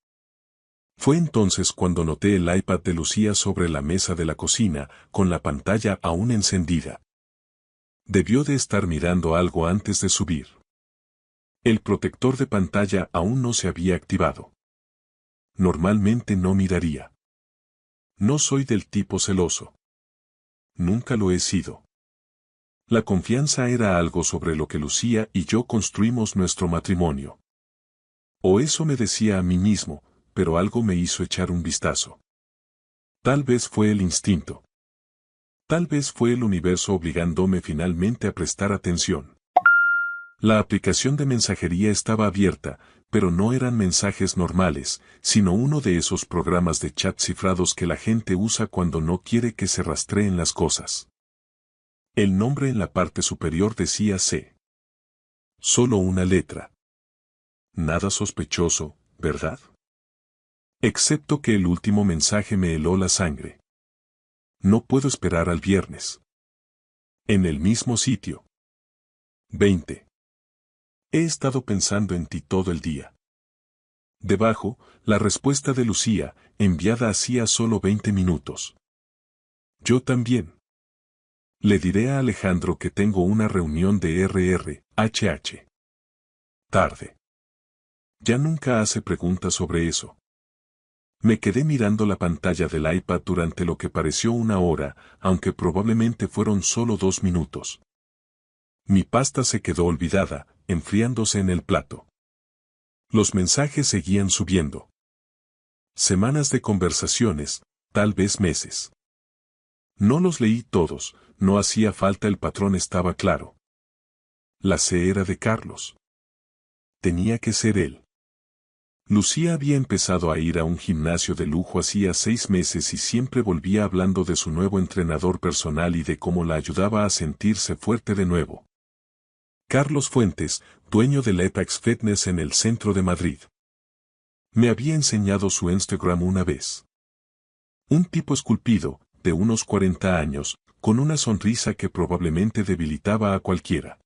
Speaker 1: Fue entonces cuando noté el iPad de Lucía sobre la mesa de la cocina, con la pantalla aún encendida. Debió de estar mirando algo antes de subir. El protector de pantalla aún no se había activado. Normalmente no miraría. No soy del tipo celoso. Nunca lo he sido. La confianza era algo sobre lo que Lucía y yo construimos nuestro matrimonio. O eso me decía a mí mismo, pero algo me hizo echar un vistazo. Tal vez fue el instinto. Tal vez fue el universo obligándome finalmente a prestar atención. La aplicación de mensajería estaba abierta, pero no eran mensajes normales, sino uno de esos programas de chat cifrados que la gente usa cuando no quiere que se rastreen las cosas. El nombre en la parte superior decía C. Solo una letra. Nada sospechoso, ¿verdad? Excepto que el último mensaje me heló la sangre. No puedo esperar al viernes. En el mismo sitio. 20. He estado pensando en ti todo el día. Debajo, la respuesta de Lucía, enviada hacía solo 20 minutos. Yo también. Le diré a Alejandro que tengo una reunión de RRHH. Tarde. Ya nunca hace preguntas sobre eso. Me quedé mirando la pantalla del iPad durante lo que pareció una hora, aunque probablemente fueron solo 2 minutos. Mi pasta se quedó olvidada, enfriándose en el plato. Los mensajes seguían subiendo. Semanas de conversaciones, tal vez meses. No los leí todos, no hacía falta, el patrón estaba claro. La C era de Carlos. Tenía que ser él. Lucía había empezado a ir a un gimnasio de lujo hacía 6 meses y siempre volvía hablando de su nuevo entrenador personal y de cómo la ayudaba a sentirse fuerte de nuevo. Carlos Fuentes, dueño del Apex Fitness en el centro de Madrid. Me había enseñado su Instagram una vez. Un tipo esculpido, de unos 40 años, con una sonrisa que probablemente debilitaba a cualquiera.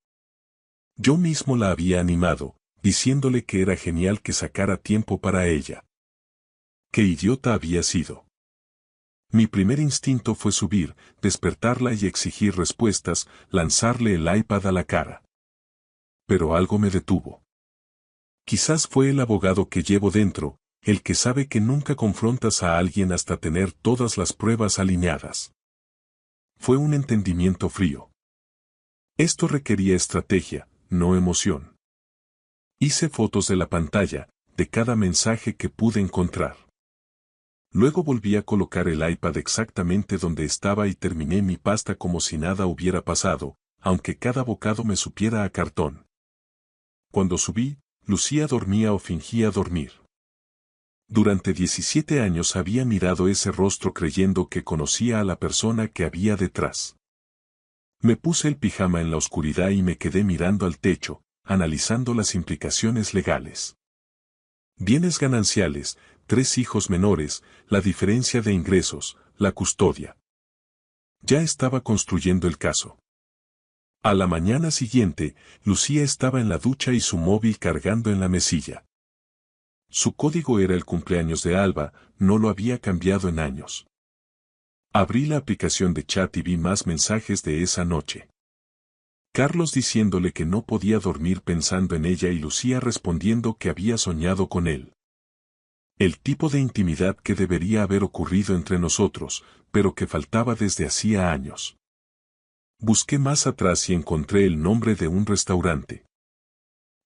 Speaker 1: Yo mismo la había animado, diciéndole que era genial que sacara tiempo para ella. ¡Qué idiota había sido! Mi primer instinto fue subir, despertarla y exigir respuestas, lanzarle el iPad a la cara. Pero algo me detuvo. Quizás fue el abogado que llevo dentro, el que sabe que nunca confrontas a alguien hasta tener todas las pruebas alineadas. Fue un entendimiento frío. Esto requería estrategia, no emoción. Hice fotos de la pantalla, de cada mensaje que pude encontrar. Luego volví a colocar el iPad exactamente donde estaba y terminé mi pasta como si nada hubiera pasado, aunque cada bocado me supiera a cartón. Cuando subí, Lucía dormía o fingía dormir. Durante 17 años había mirado ese rostro creyendo que conocía a la persona que había detrás. Me puse el pijama en la oscuridad y me quedé mirando al techo, analizando las implicaciones legales. Bienes gananciales, 3 hijos menores, la diferencia de ingresos, la custodia. Ya estaba construyendo el caso. A la mañana siguiente, Lucía estaba en la ducha y su móvil cargando en la mesilla. Su código era el cumpleaños de Alba, no lo había cambiado en años. Abrí la aplicación de chat y vi más mensajes de esa noche. Carlos diciéndole que no podía dormir pensando en ella y Lucía respondiendo que había soñado con él. El tipo de intimidad que debería haber ocurrido entre nosotros, pero que faltaba desde hacía años. Busqué más atrás y encontré el nombre de un restaurante.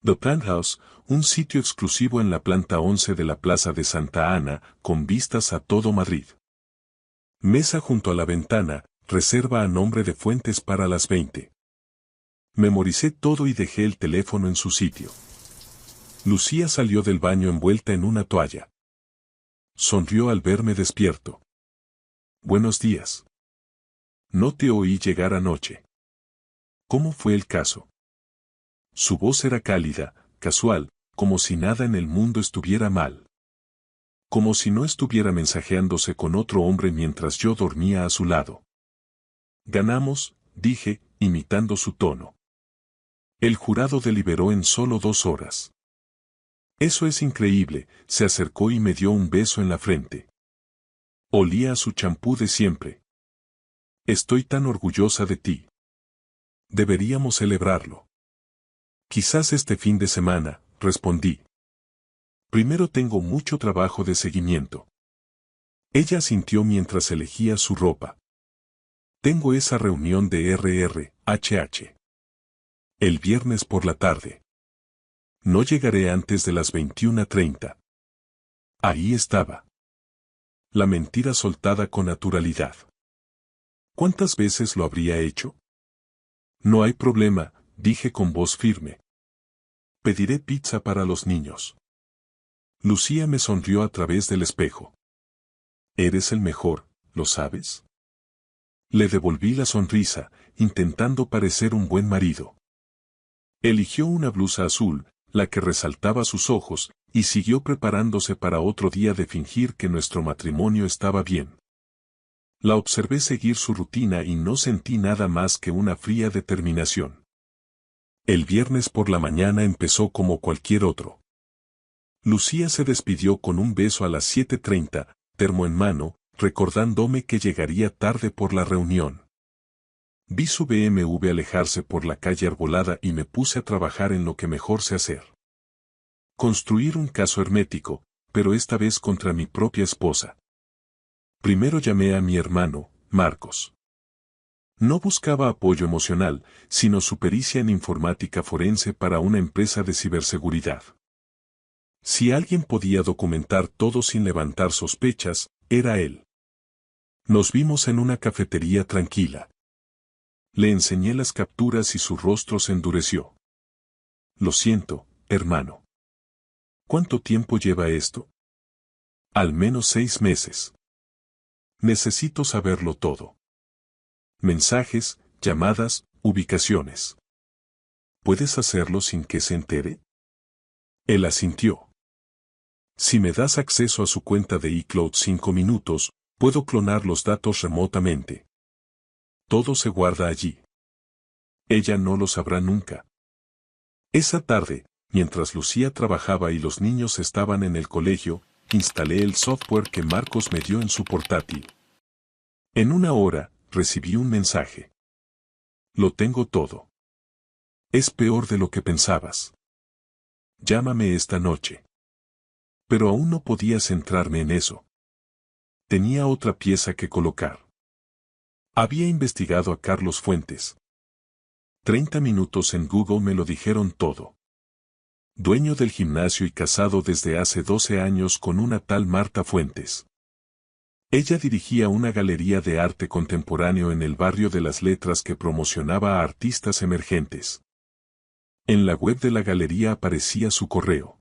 Speaker 1: The Penthouse, un sitio exclusivo en la planta 11 de la Plaza de Santa Ana, con vistas a todo Madrid. Mesa junto a la ventana, reserva a nombre de Fuentes para las 20. Memoricé todo y dejé el teléfono en su sitio. Lucía salió del baño envuelta en una toalla. Sonrió al verme despierto. Buenos días. No te oí llegar anoche. ¿Cómo fue el caso? Su voz era cálida, casual, como si nada en el mundo estuviera mal. Como si no estuviera mensajeándose con otro hombre mientras yo dormía a su lado. Ganamos, dije, imitando su tono. El jurado deliberó en solo 2 horas. Eso es increíble, se acercó y me dio un beso en la frente. Olía a su champú de siempre. Estoy tan orgullosa de ti. Deberíamos celebrarlo. Quizás este fin de semana, respondí. Primero tengo mucho trabajo de seguimiento. Ella asintió mientras elegía su ropa. Tengo esa reunión de RRHH. El viernes por la tarde. No llegaré antes de las 21:30. Ahí estaba. La mentira soltada con naturalidad. ¿Cuántas veces lo habría hecho? No hay problema, dije con voz firme. Pediré pizza para los niños. Lucía me sonrió a través del espejo. Eres el mejor, ¿lo sabes? Le devolví la sonrisa, intentando parecer un buen marido. Eligió una blusa azul, la que resaltaba sus ojos, y siguió preparándose para otro día de fingir que nuestro matrimonio estaba bien. La observé seguir su rutina y no sentí nada más que una fría determinación. El viernes por la mañana empezó como cualquier otro. Lucía se despidió con un beso a las 7:30, termo en mano, recordándome que llegaría tarde por la reunión. Vi su BMW alejarse por la calle arbolada y me puse a trabajar en lo que mejor sé hacer. Construir un caso hermético, pero esta vez contra mi propia esposa. Primero llamé a mi hermano, Marcos. No buscaba apoyo emocional, sino su pericia en informática forense para una empresa de ciberseguridad. Si alguien podía documentar todo sin levantar sospechas, era él. Nos vimos en una cafetería tranquila. Le enseñé las capturas y su rostro se endureció. Lo siento, hermano. ¿Cuánto tiempo lleva esto? Al menos 6 meses. Necesito saberlo todo. Mensajes, llamadas, ubicaciones. ¿Puedes hacerlo sin que se entere? Él asintió. Si me das acceso a su cuenta de iCloud 5 minutos, puedo clonar los datos remotamente. Todo se guarda allí. Ella no lo sabrá nunca. Esa tarde, mientras Lucía trabajaba y los niños estaban en el colegio, instalé el software que Marcos me dio en su portátil. En 1 hora, recibí un mensaje. Lo tengo todo. Es peor de lo que pensabas. Llámame esta noche. Pero aún no podía centrarme en eso. Tenía otra pieza que colocar. Había investigado a Carlos Fuentes. 30 minutos en Google me lo dijeron todo. Dueño del gimnasio y casado desde hace 12 años con una tal Marta Fuentes. Ella dirigía una galería de arte contemporáneo en el barrio de las Letras que promocionaba a artistas emergentes. En la web de la galería aparecía su correo.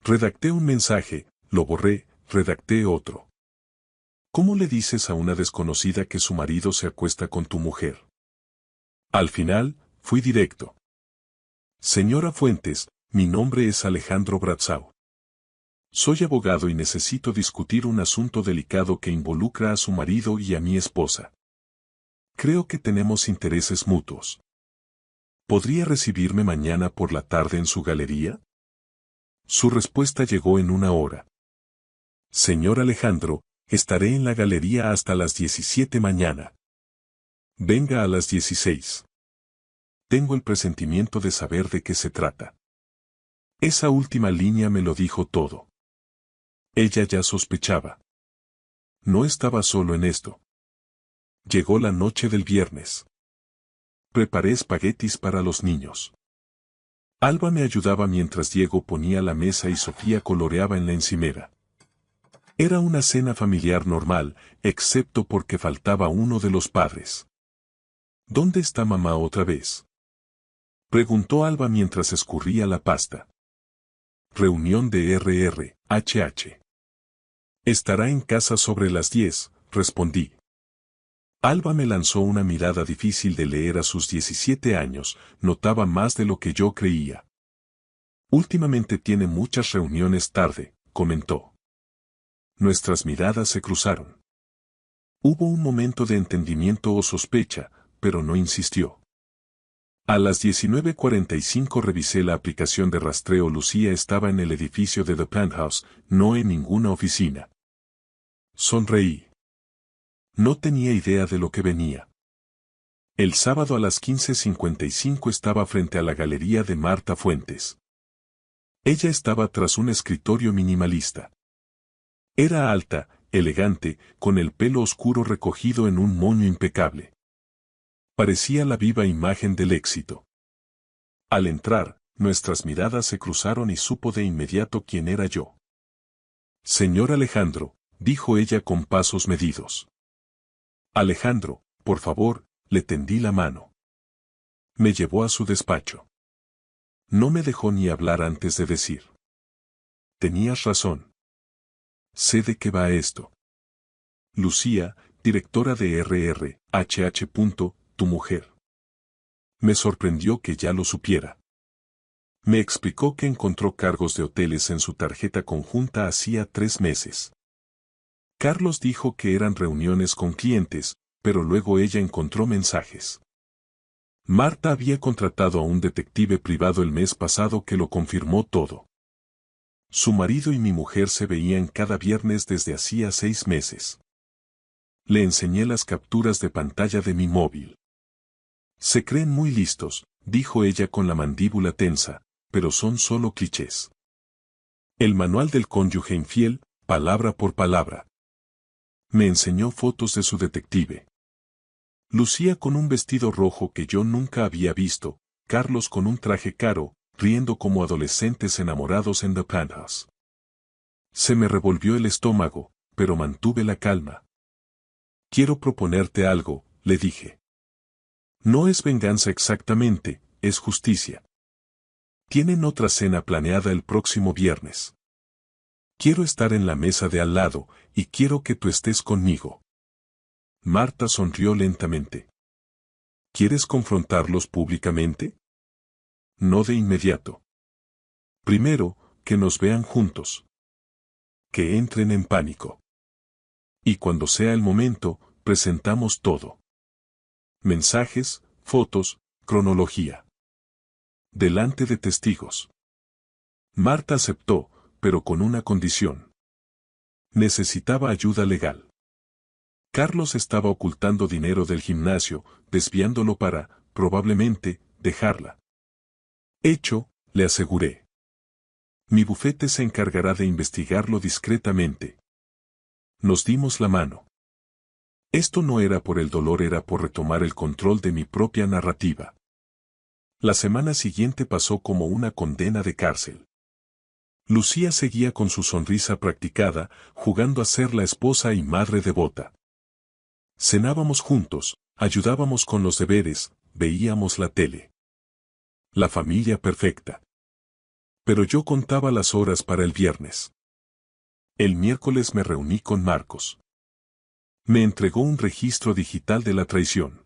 Speaker 1: Redacté un mensaje, lo borré, redacté otro. ¿Cómo le dices a una desconocida que su marido se acuesta con tu mujer? Al final, fui directo. Señora Fuentes, mi nombre es Alejandro Bratzau. Soy abogado y necesito discutir un asunto delicado que involucra a su marido y a mi esposa. Creo que tenemos intereses mutuos. ¿Podría recibirme mañana por la tarde en su galería? Su respuesta llegó en 1 hora. Señor Alejandro, estaré en la galería hasta las 17 mañana. Venga a las 16. Tengo el presentimiento de saber de qué se trata. Esa última línea me lo dijo todo. Ella ya sospechaba. No estaba solo en esto. Llegó la noche del viernes. Preparé espaguetis para los niños. Alba me ayudaba mientras Diego ponía la mesa y Sofía coloreaba en la encimera. Era una cena familiar normal, excepto porque faltaba uno de los padres. ¿Dónde está mamá otra vez?, preguntó Alba mientras escurría la pasta. Reunión de RRHH. Estará en casa sobre las 10, respondí. Alba me lanzó una mirada difícil de leer a sus 17 años, notaba más de lo que yo creía. Últimamente tiene muchas reuniones tarde, comentó. Nuestras miradas se cruzaron. Hubo un momento de entendimiento o sospecha, pero no insistió. A las 19:45 revisé la aplicación de rastreo. Lucía estaba en el edificio de The Penthouse, no en ninguna oficina. Sonreí. No tenía idea de lo que venía. El sábado a las 15:55 estaba frente a la galería de Marta Fuentes. Ella estaba tras un escritorio minimalista. Era alta, elegante, con el pelo oscuro recogido en un moño impecable. Parecía la viva imagen del éxito. Al entrar, nuestras miradas se cruzaron y supo de inmediato quién era yo. Señor Alejandro, dijo ella con pasos medidos. Alejandro, por favor, le tendí la mano. Me llevó a su despacho. No me dejó ni hablar antes de decir. Tenías razón. Sé de qué va esto. Lucía, directora de RRHH. Tu mujer. Me sorprendió que ya lo supiera. Me explicó que encontró cargos de hoteles en su tarjeta conjunta hacía 3 meses. Carlos dijo que eran reuniones con clientes, pero luego ella encontró mensajes. Marta había contratado a un detective privado el mes pasado que lo confirmó todo. Su marido y mi mujer se veían cada viernes desde hacía 6 meses. Le enseñé las capturas de pantalla de mi móvil. Se creen muy listos, dijo ella con la mandíbula tensa, pero son solo clichés. El manual del cónyuge infiel, palabra por palabra. Me enseñó fotos de su detective. Lucía con un vestido rojo que yo nunca había visto, Carlos con un traje caro, riendo como adolescentes enamorados en The Penthouse. Se me revolvió el estómago, pero mantuve la calma. Quiero proponerte algo, le dije. No es venganza exactamente, es justicia. Tienen otra cena planeada el próximo viernes. Quiero estar en la mesa de al lado, y quiero que tú estés conmigo. Marta sonrió lentamente. ¿Quieres confrontarlos públicamente? No de inmediato. Primero, que nos vean juntos. Que entren en pánico. Y cuando sea el momento, presentamos todo. Mensajes, fotos, cronología. Delante de testigos. Marta aceptó, pero con una condición. Necesitaba ayuda legal. Carlos estaba ocultando dinero del gimnasio, desviándolo para, probablemente, dejarla. Hecho, le aseguré. Mi bufete se encargará de investigarlo discretamente. Nos dimos la mano. Esto no era por el dolor, era por retomar el control de mi propia narrativa. La semana siguiente pasó como una condena de cárcel. Lucía seguía con su sonrisa practicada, jugando a ser la esposa y madre devota. Cenábamos juntos, ayudábamos con los deberes, veíamos la tele. La familia perfecta. Pero yo contaba las horas para el viernes. El miércoles me reuní con Marcos. Me entregó un registro digital de la traición.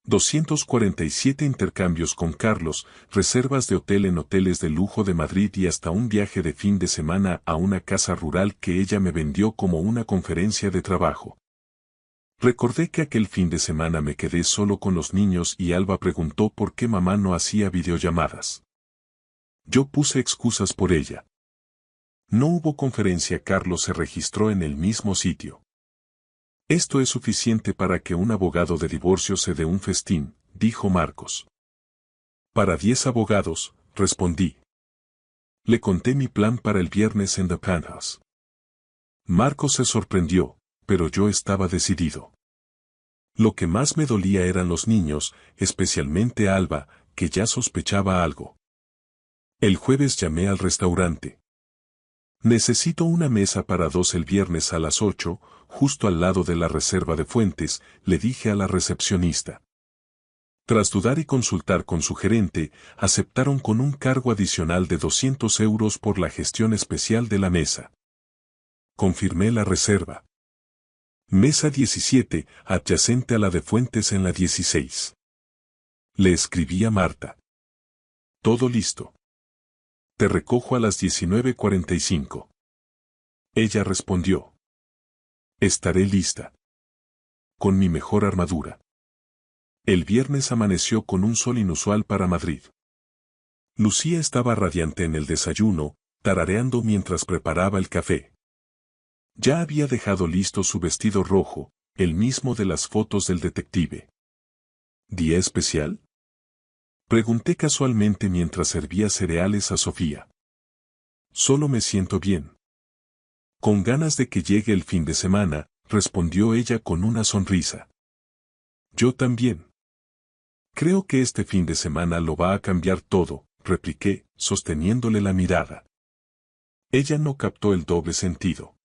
Speaker 1: 247 intercambios con Carlos, reservas de hotel en hoteles de lujo de Madrid y hasta un viaje de fin de semana a una casa rural que ella me vendió como una conferencia de trabajo. Recordé que aquel fin de semana me quedé solo con los niños y Alba preguntó por qué mamá no hacía videollamadas. Yo puse excusas por ella. No hubo conferencia, Carlos se registró en el mismo sitio. Esto es suficiente para que un abogado de divorcio se dé un festín, dijo Marcos. Para 10 abogados, respondí. Le conté mi plan para el viernes en The Penthouse. Marcos se sorprendió, pero yo estaba decidido. Lo que más me dolía eran los niños, especialmente Alba, que ya sospechaba algo. El jueves llamé al restaurante. Necesito una mesa para 2 el viernes a las 8, justo al lado de la reserva de Fuentes, le dije a la recepcionista. Tras dudar y consultar con su gerente, aceptaron con un cargo adicional de 200 euros por la gestión especial de la mesa. Confirmé la reserva. Mesa 17, adyacente a la de Fuentes en la 16. Le escribí a Marta. Todo listo. Te recojo a las 19:45. Ella respondió. Estaré lista. Con mi mejor armadura. El viernes amaneció con un sol inusual para Madrid. Lucía estaba radiante en el desayuno, tarareando mientras preparaba el café. Ya había dejado listo su vestido rojo, el mismo de las fotos del detective. ¿Día especial? Pregunté casualmente mientras servía cereales a Sofía. Solo me siento bien. Con ganas de que llegue el fin de semana, respondió ella con una sonrisa. Yo también. Creo que este fin de semana lo va a cambiar todo, repliqué, sosteniéndole la mirada. Ella no captó el doble sentido.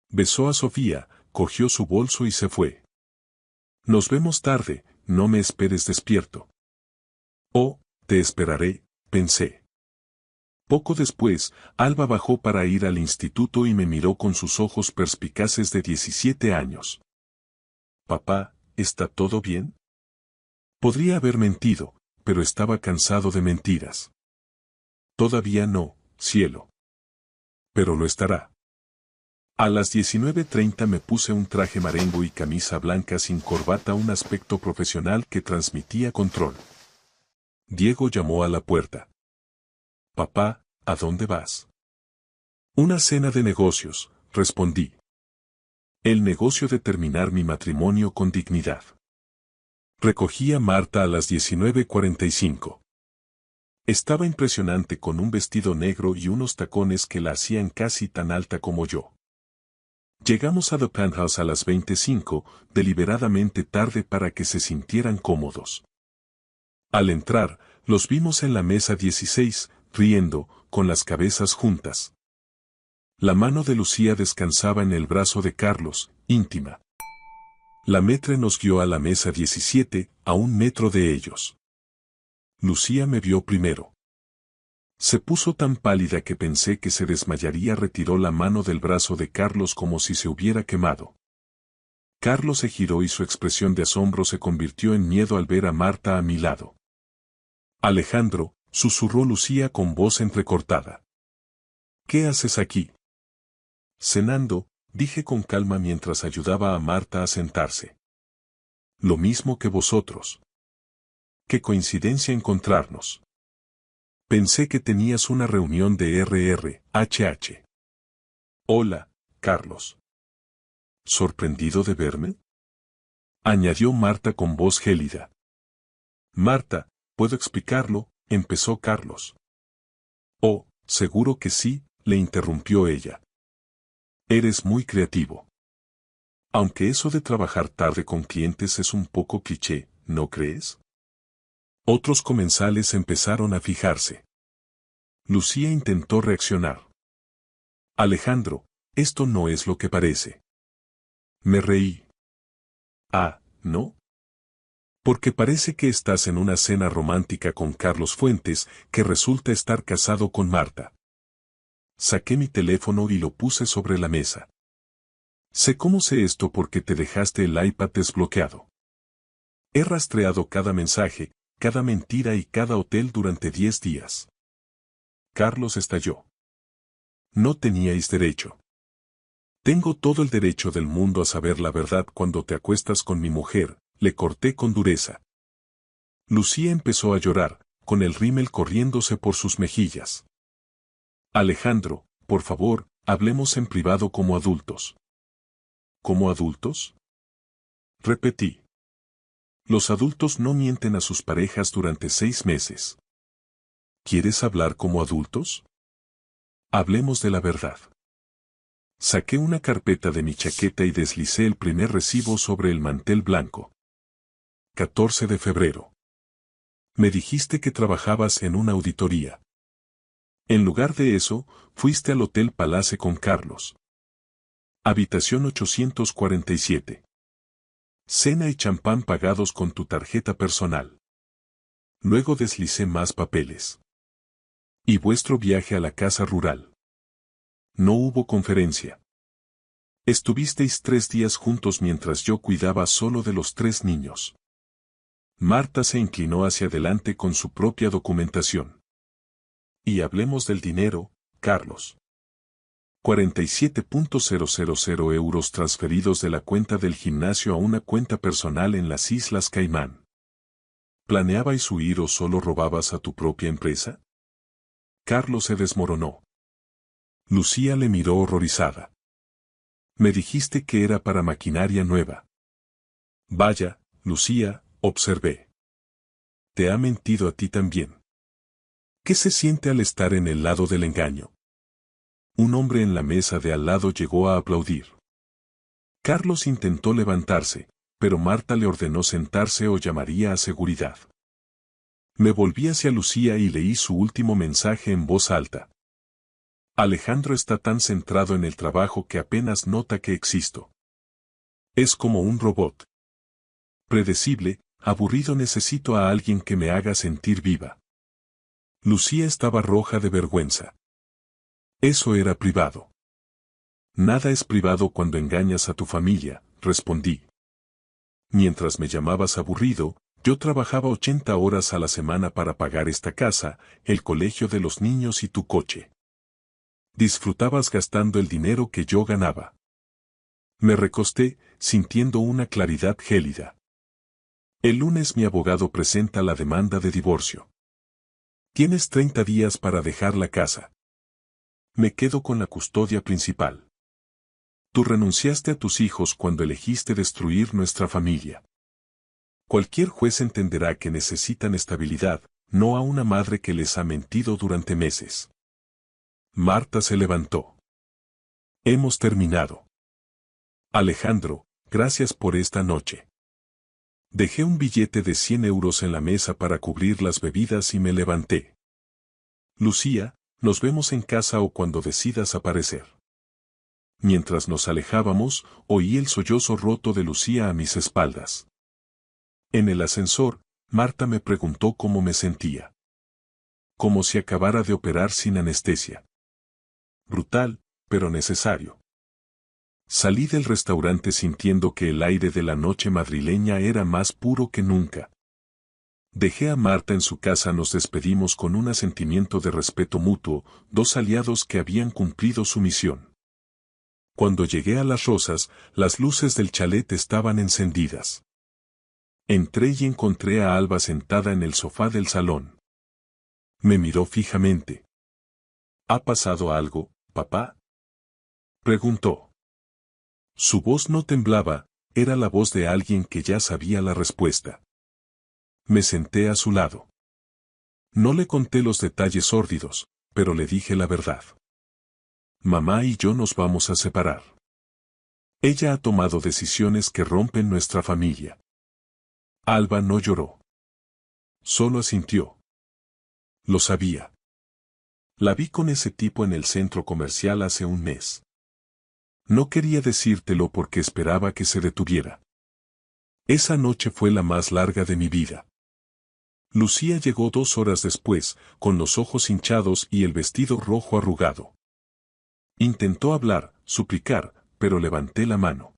Speaker 1: Besó a Sofía, cogió su bolso y se fue. Nos vemos tarde, no me esperes despierto. Oh, te esperaré, pensé. Poco después, Alba bajó para ir al instituto y me miró con sus ojos perspicaces de 17 años. Papá, ¿está todo bien? Podría haber mentido, pero estaba cansado de mentiras. Todavía no, cielo. Pero lo estará. A las 19:30 me puse un traje marengo y camisa blanca sin corbata, un aspecto profesional que transmitía control. Diego llamó a la puerta. Papá, ¿a dónde vas? Una cena de negocios, respondí. El negocio de terminar mi matrimonio con dignidad. Recogí a Marta a las 19:45. Estaba impresionante con un vestido negro y unos tacones que la hacían casi tan alta como yo. Llegamos a The Penthouse a las 25, deliberadamente tarde para que se sintieran cómodos. Al entrar, los vimos en la mesa 16, riendo, con las cabezas juntas. La mano de Lucía descansaba en el brazo de Carlos, íntima. La maître nos guió a la mesa 17, a 1 metro de ellos. Lucía me vio primero. Se puso tan pálida que pensé que se desmayaría. Retiró la mano del brazo de Carlos como si se hubiera quemado. Carlos se giró y su expresión de asombro se convirtió en miedo al ver a Marta a mi lado. Alejandro, susurró Lucía con voz entrecortada. ¿Qué haces aquí? Cenando, dije con calma mientras ayudaba a Marta a sentarse. Lo mismo que vosotros. Qué coincidencia encontrarnos. Pensé que tenías una reunión de RRHH. Hola, Carlos. ¿Sorprendido de verme? Añadió Marta con voz gélida. Marta, ¿puedo explicarlo?, empezó Carlos. Oh, seguro que sí, le interrumpió ella. Eres muy creativo. Aunque eso de trabajar tarde con clientes es un poco cliché, ¿no crees? Otros comensales empezaron a fijarse. Lucía intentó reaccionar. Alejandro, esto no es lo que parece. Me reí. Ah, ¿no? Porque parece que estás en una cena romántica con Carlos Fuentes, que resulta estar casado con Marta. Saqué mi teléfono y lo puse sobre la mesa. Sé cómo sé esto porque te dejaste el iPad desbloqueado. He rastreado cada mensaje, cada mentira y cada hotel durante 10 días. Carlos estalló. No teníais derecho. Tengo todo el derecho del mundo a saber la verdad cuando te acuestas con mi mujer, le corté con dureza. Lucía empezó a llorar, con el rímel corriéndose por sus mejillas. Alejandro, por favor, hablemos en privado como adultos. ¿Como adultos? Repetí. Los adultos no mienten a sus parejas durante 6 meses. ¿Quieres hablar como adultos? Hablemos de la verdad. Saqué una carpeta de mi chaqueta y deslicé el primer recibo sobre el mantel blanco. 14 de febrero. Me dijiste que trabajabas en una auditoría. En lugar de eso, fuiste al Hotel Palace con Carlos. Habitación 847. Cena y champán pagados con tu tarjeta personal. Luego deslicé más papeles. Y vuestro viaje a la casa rural. No hubo conferencia. Estuvisteis 3 días juntos mientras yo cuidaba solo de los 3 niños. Marta se inclinó hacia adelante con su propia documentación. Y hablemos del dinero, Carlos. 47.000 euros transferidos de la cuenta del gimnasio a una cuenta personal en las Islas Caimán. ¿Planeabais huir o solo robabas a tu propia empresa? Carlos se desmoronó. Lucía le miró horrorizada. Me dijiste que era para maquinaria nueva. Vaya, Lucía, observé. Te ha mentido a ti también. ¿Qué se siente al estar en el lado del engaño? Un hombre en la mesa de al lado llegó a aplaudir. Carlos intentó levantarse, pero Marta le ordenó sentarse o llamaría a seguridad. Me volví hacia Lucía y leí su último mensaje en voz alta. Alejandro está tan centrado en el trabajo que apenas nota que existo. Es como un robot. Predecible, aburrido, necesito a alguien que me haga sentir viva. Lucía estaba roja de vergüenza. Eso era privado. Nada es privado cuando engañas a tu familia, respondí. Mientras me llamabas aburrido, yo trabajaba 80 horas a la semana para pagar esta casa, el colegio de los niños y tu coche. Disfrutabas gastando el dinero que yo ganaba. Me recosté, sintiendo una claridad gélida. El lunes mi abogado presenta la demanda de divorcio. Tienes 30 días para dejar la casa. Me quedo con la custodia principal. Tú renunciaste a tus hijos cuando elegiste destruir nuestra familia. Cualquier juez entenderá que necesitan estabilidad, no a una madre que les ha mentido durante meses. Marta se levantó. Hemos terminado. Alejandro, gracias por esta noche. Dejé un billete de 100 euros en la mesa para cubrir las bebidas y me levanté. Lucía, nos vemos en casa o cuando decidas aparecer. Mientras nos alejábamos, oí el sollozo roto de Lucía a mis espaldas. En el ascensor, Marta me preguntó cómo me sentía. Como si acabara de operar sin anestesia. Brutal, pero necesario. Salí del restaurante sintiendo que el aire de la noche madrileña era más puro que nunca. Dejé a Marta en su casa, nos despedimos con un sentimiento de respeto mutuo, dos aliados que habían cumplido su misión. Cuando llegué a Las Rosas, las luces del chalet estaban encendidas. Entré y encontré a Alba sentada en el sofá del salón. Me miró fijamente. ¿Ha pasado algo, papá?, preguntó. Su voz no temblaba, era la voz de alguien que ya sabía la respuesta. Me senté a su lado. No le conté los detalles sórdidos, pero le dije la verdad. Mamá y yo nos vamos a separar. Ella ha tomado decisiones que rompen nuestra familia. Alba no lloró. Solo asintió. Lo sabía. La vi con ese tipo en el centro comercial hace un mes. No quería decírtelo porque esperaba que se detuviera. Esa noche fue la más larga de mi vida. Lucía llegó 2 horas después, con los ojos hinchados y el vestido rojo arrugado. Intentó hablar, suplicar, pero levanté la mano.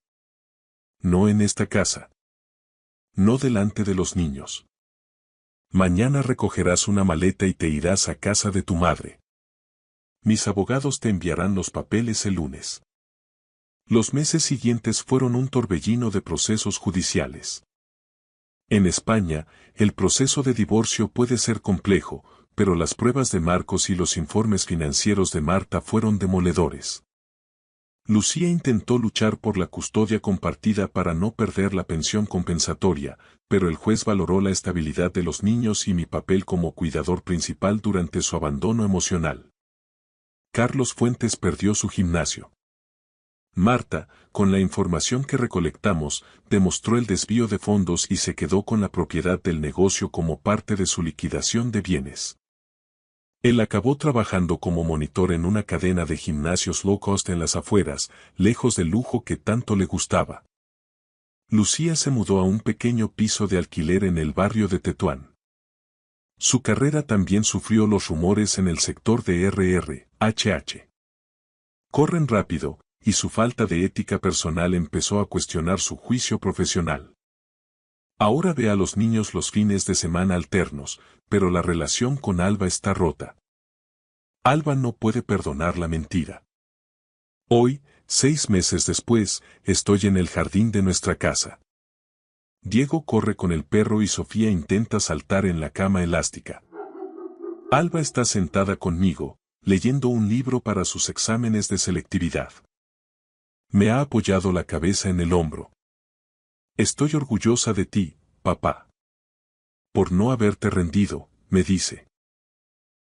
Speaker 1: No en esta casa. No delante de los niños. Mañana recogerás una maleta y te irás a casa de tu madre. Mis abogados te enviarán los papeles el lunes. Los meses siguientes fueron un torbellino de procesos judiciales. En España, el proceso de divorcio puede ser complejo, pero las pruebas de Marcos y los informes financieros de Marta fueron demoledores. Lucía intentó luchar por la custodia compartida para no perder la pensión compensatoria, pero el juez valoró la estabilidad de los niños y mi papel como cuidador principal durante su abandono emocional. Carlos Fuentes perdió su gimnasio. Marta, con la información que recolectamos, demostró el desvío de fondos y se quedó con la propiedad del negocio como parte de su liquidación de bienes. Él acabó trabajando como monitor en una cadena de gimnasios low cost en las afueras, lejos del lujo que tanto le gustaba. Lucía se mudó a un pequeño piso de alquiler en el barrio de Tetuán. Su carrera también sufrió los rumores en el sector de RRHH. Corren rápido, y su falta de ética personal empezó a cuestionar su juicio profesional. Ahora ve a los niños los fines de semana alternos, pero la relación con Alba está rota. Alba no puede perdonar la mentira. Hoy, 6 meses después, estoy en el jardín de nuestra casa. Diego corre con el perro y Sofía intenta saltar en la cama elástica. Alba está sentada conmigo, leyendo un libro para sus exámenes de selectividad. Me ha apoyado la cabeza en el hombro. Estoy orgullosa de ti, papá. Por no haberte rendido, me dice.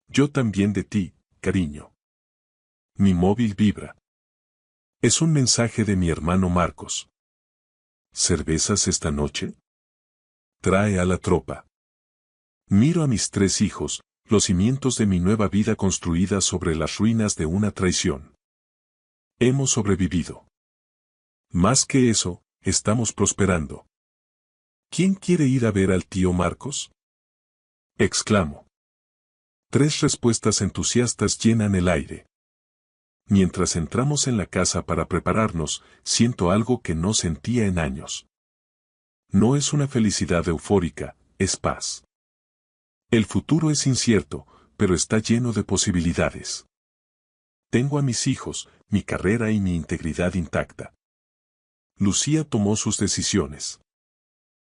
Speaker 1: Yo también de ti, cariño. Mi móvil vibra. Es un mensaje de mi hermano Marcos. ¿Cervezas esta noche? Trae a la tropa. Miro a mis 3 hijos, los cimientos de mi nueva vida construida sobre las ruinas de una traición. Hemos sobrevivido. Más que eso, estamos prosperando. ¿Quién quiere ir a ver al tío Marcos? Exclamo. 3 respuestas entusiastas llenan el aire. Mientras entramos en la casa para prepararnos, siento algo que no sentía en años. No es una felicidad eufórica, es paz. El futuro es incierto, pero está lleno de posibilidades. Tengo a mis hijos, mi carrera y mi integridad intacta. Lucía tomó sus decisiones.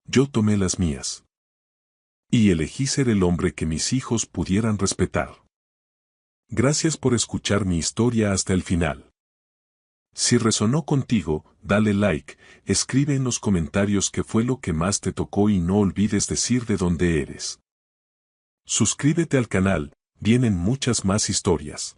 Speaker 1: Yo tomé las mías. Y elegí ser el hombre que mis hijos pudieran respetar. Gracias por escuchar mi historia hasta el final. Si resonó contigo, dale like, escribe en los comentarios qué fue lo que más te tocó y no olvides decir de dónde eres. Suscríbete al canal, vienen muchas más historias.